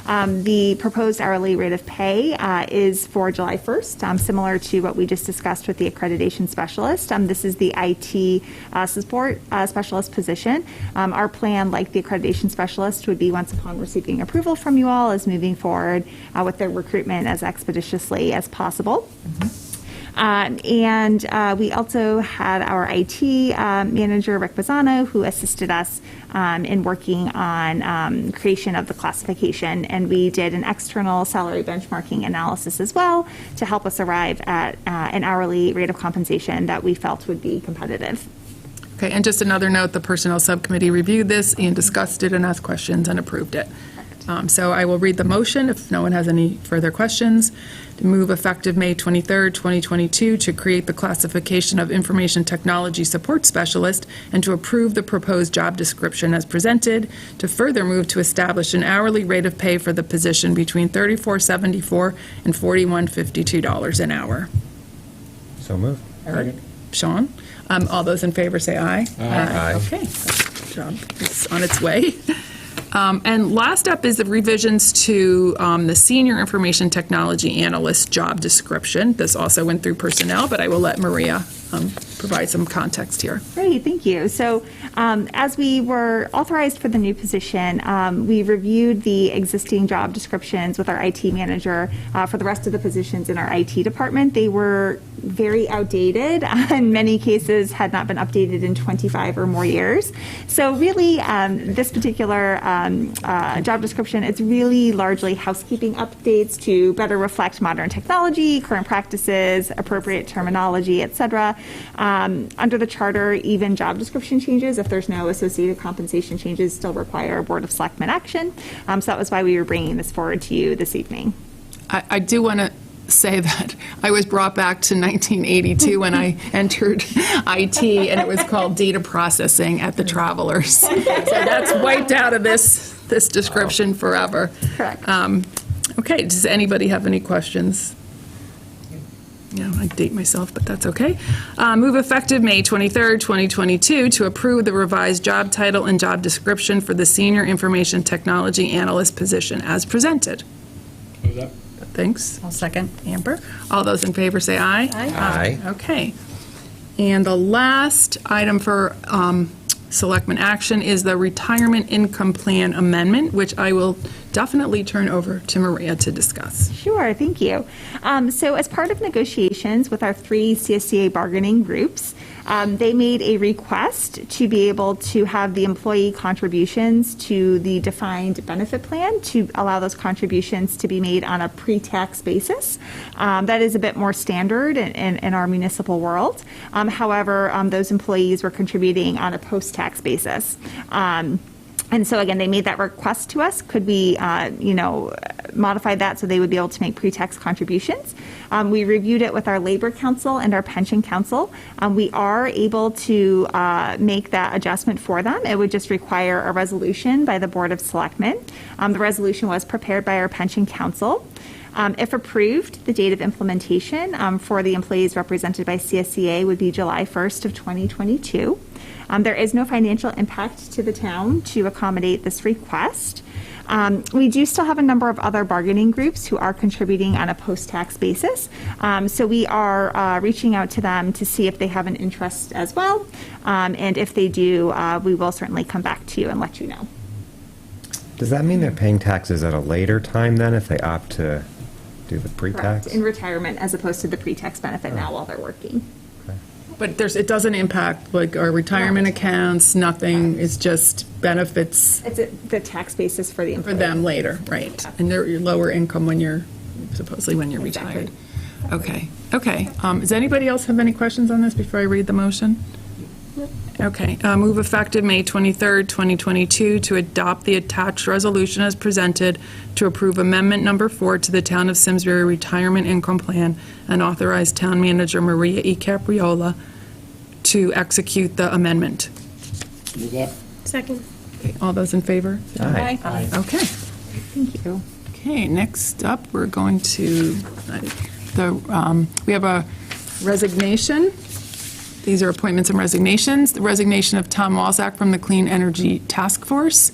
The proposed hourly rate of pay is for July 1st, similar to what we just discussed with the accreditation specialist. This is the IT support specialist position. Our plan, like the accreditation specialist, would be, once upon receiving approval from you all, is moving forward with the recruitment as expeditiously as possible. And we also had our IT manager, Rick Bazzano, who assisted us in working on creation of the classification. And we did an external salary benchmarking analysis as well to help us arrive at an hourly rate of compensation that we felt would be competitive. Okay, and just another note, the Personnel Subcommittee reviewed this and discussed it and asked questions and approved it. So I will read the motion if no one has any further questions. To move effective May 23rd, 2022, to create the classification of Information Technology Support Specialist and to approve the proposed job description as presented. To further move to establish an hourly rate of pay for the position between $34.74 and $41.52 an hour. So moved. Good. Sean? All those in favor say aye. Aye. Okay, that job is on its way. And last up is the revisions to the Senior Information Technology Analyst job description. This also went through personnel, but I will let Maria provide some context here. Great, thank you. So as we were authorized for the new position, we reviewed the existing job descriptions with our IT manager for the rest of the positions in our IT department. They were very outdated, in many cases had not been updated in 25 or more years. So really, this particular job description, it's really largely housekeeping updates to better reflect modern technology, current practices, appropriate terminology, et cetera. Under the charter, even job description changes, if there's no associated compensation changes, still require Board of Selectmen action. So that was why we were bringing this forward to you this evening. I do want to say that I was brought back to 1982 when I entered IT, and it was called data processing at the Travelers. So that's wiped out of this description forever. Correct. Okay, does anybody have any questions? Yeah, I date myself, but that's okay. Move effective May 23rd, 2022, to approve the revised job title and job description for the Senior Information Technology Analyst position as presented. Move that. Thanks. I'll second. Amber. All those in favor say aye. Aye. Okay. And the last item for Selectmen action is the Retirement Income Plan Amendment, which I will definitely turn over to Maria to discuss. Sure, thank you. So as part of negotiations with our 3 CSCA bargaining groups, they made a request to be able to have the employee contributions to the defined benefit plan, to allow those contributions to be made on a pre-tax basis. That is a bit more standard in our municipal world. However, those employees were contributing on a post-tax basis. And so again, they made that request to us. Could we, modify that so they would be able to make pre-tax contributions? We reviewed it with our Labor Council and our Pension Council. We are able to make that adjustment for them. It would just require a resolution by the Board of Selectmen. The resolution was prepared by our Pension Council. If approved, the date of implementation for the employees represented by CSCA would be July 1st of 2022. There is no financial impact to the town to accommodate this request. We do still have a number of other bargaining groups who are contributing on a post-tax basis. So we are reaching out to them to see if they have an interest as well. And if they do, we will certainly come back to you and let you know. Does that mean they're paying taxes at a later time then if they opt to do the pre-tax? Correct. In retirement as opposed to the pre-tax benefit now while they're working. But it doesn't impact like our retirement accounts, nothing. It's just benefits. It's the tax basis for the employee. For them later, right. Yeah. And they're lower income when you're Exactly. retired. Okay. Does anybody else have any questions on this before I read the motion? Okay. Move effective May 23rd, 2022 to adopt the attached resolution as presented to approve Amendment Number 4 to the Town of Simsbury Retirement Income Plan and authorize Town Manager Maria E. Capriola to execute the amendment. Move that. Second. Okay, all those in favor? Aye. Okay. Thank you. Okay, next up, we're going to, we have a resignation. These are appointments and resignations. The resignation of Tom Walzak from the Clean Energy Task Force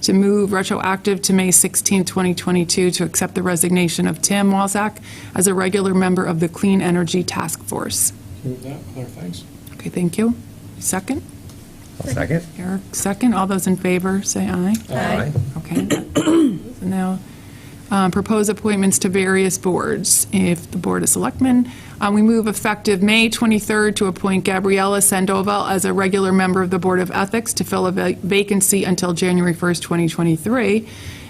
to move retroactive to May 16, 2022 to accept the resignation of Tim Walzak as a regular member of the Clean Energy Task Force. Move that. Other things. Okay, thank you. Second? I'll second. Eric, second. All those in favor, say aye. Aye. Okay. So now, propose appointments to various boards. If the Board of Selectmen, we move effective May 23rd to appoint Gabriella Sandoval as a regular member of the Board of Ethics to fill a vacancy until January 1st, 2023,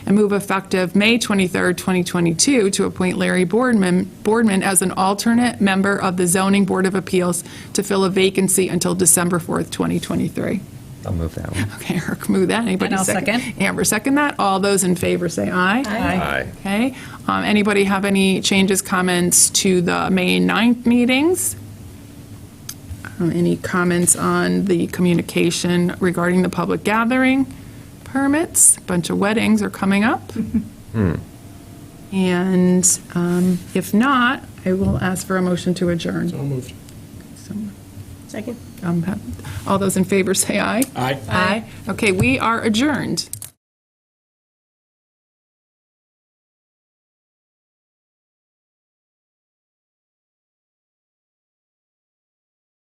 and move effective May 23rd, 2022 to appoint Larry Boardman as an alternate member of the Zoning Board of Appeals to fill a vacancy until December 4th, 2023. I'll move that one. Okay, Eric, move that. Anybody And I'll second. Amber, second that. All those in favor say aye. Aye. Okay. Anybody have any changes, comments to the May 9th meetings? Any comments on the communication regarding the public gathering permits? A bunch of weddings are coming up. And if not, I will ask for a motion to adjourn. So moved. Second. All those in favor say aye. Aye. Aye. Okay, we are adjourned.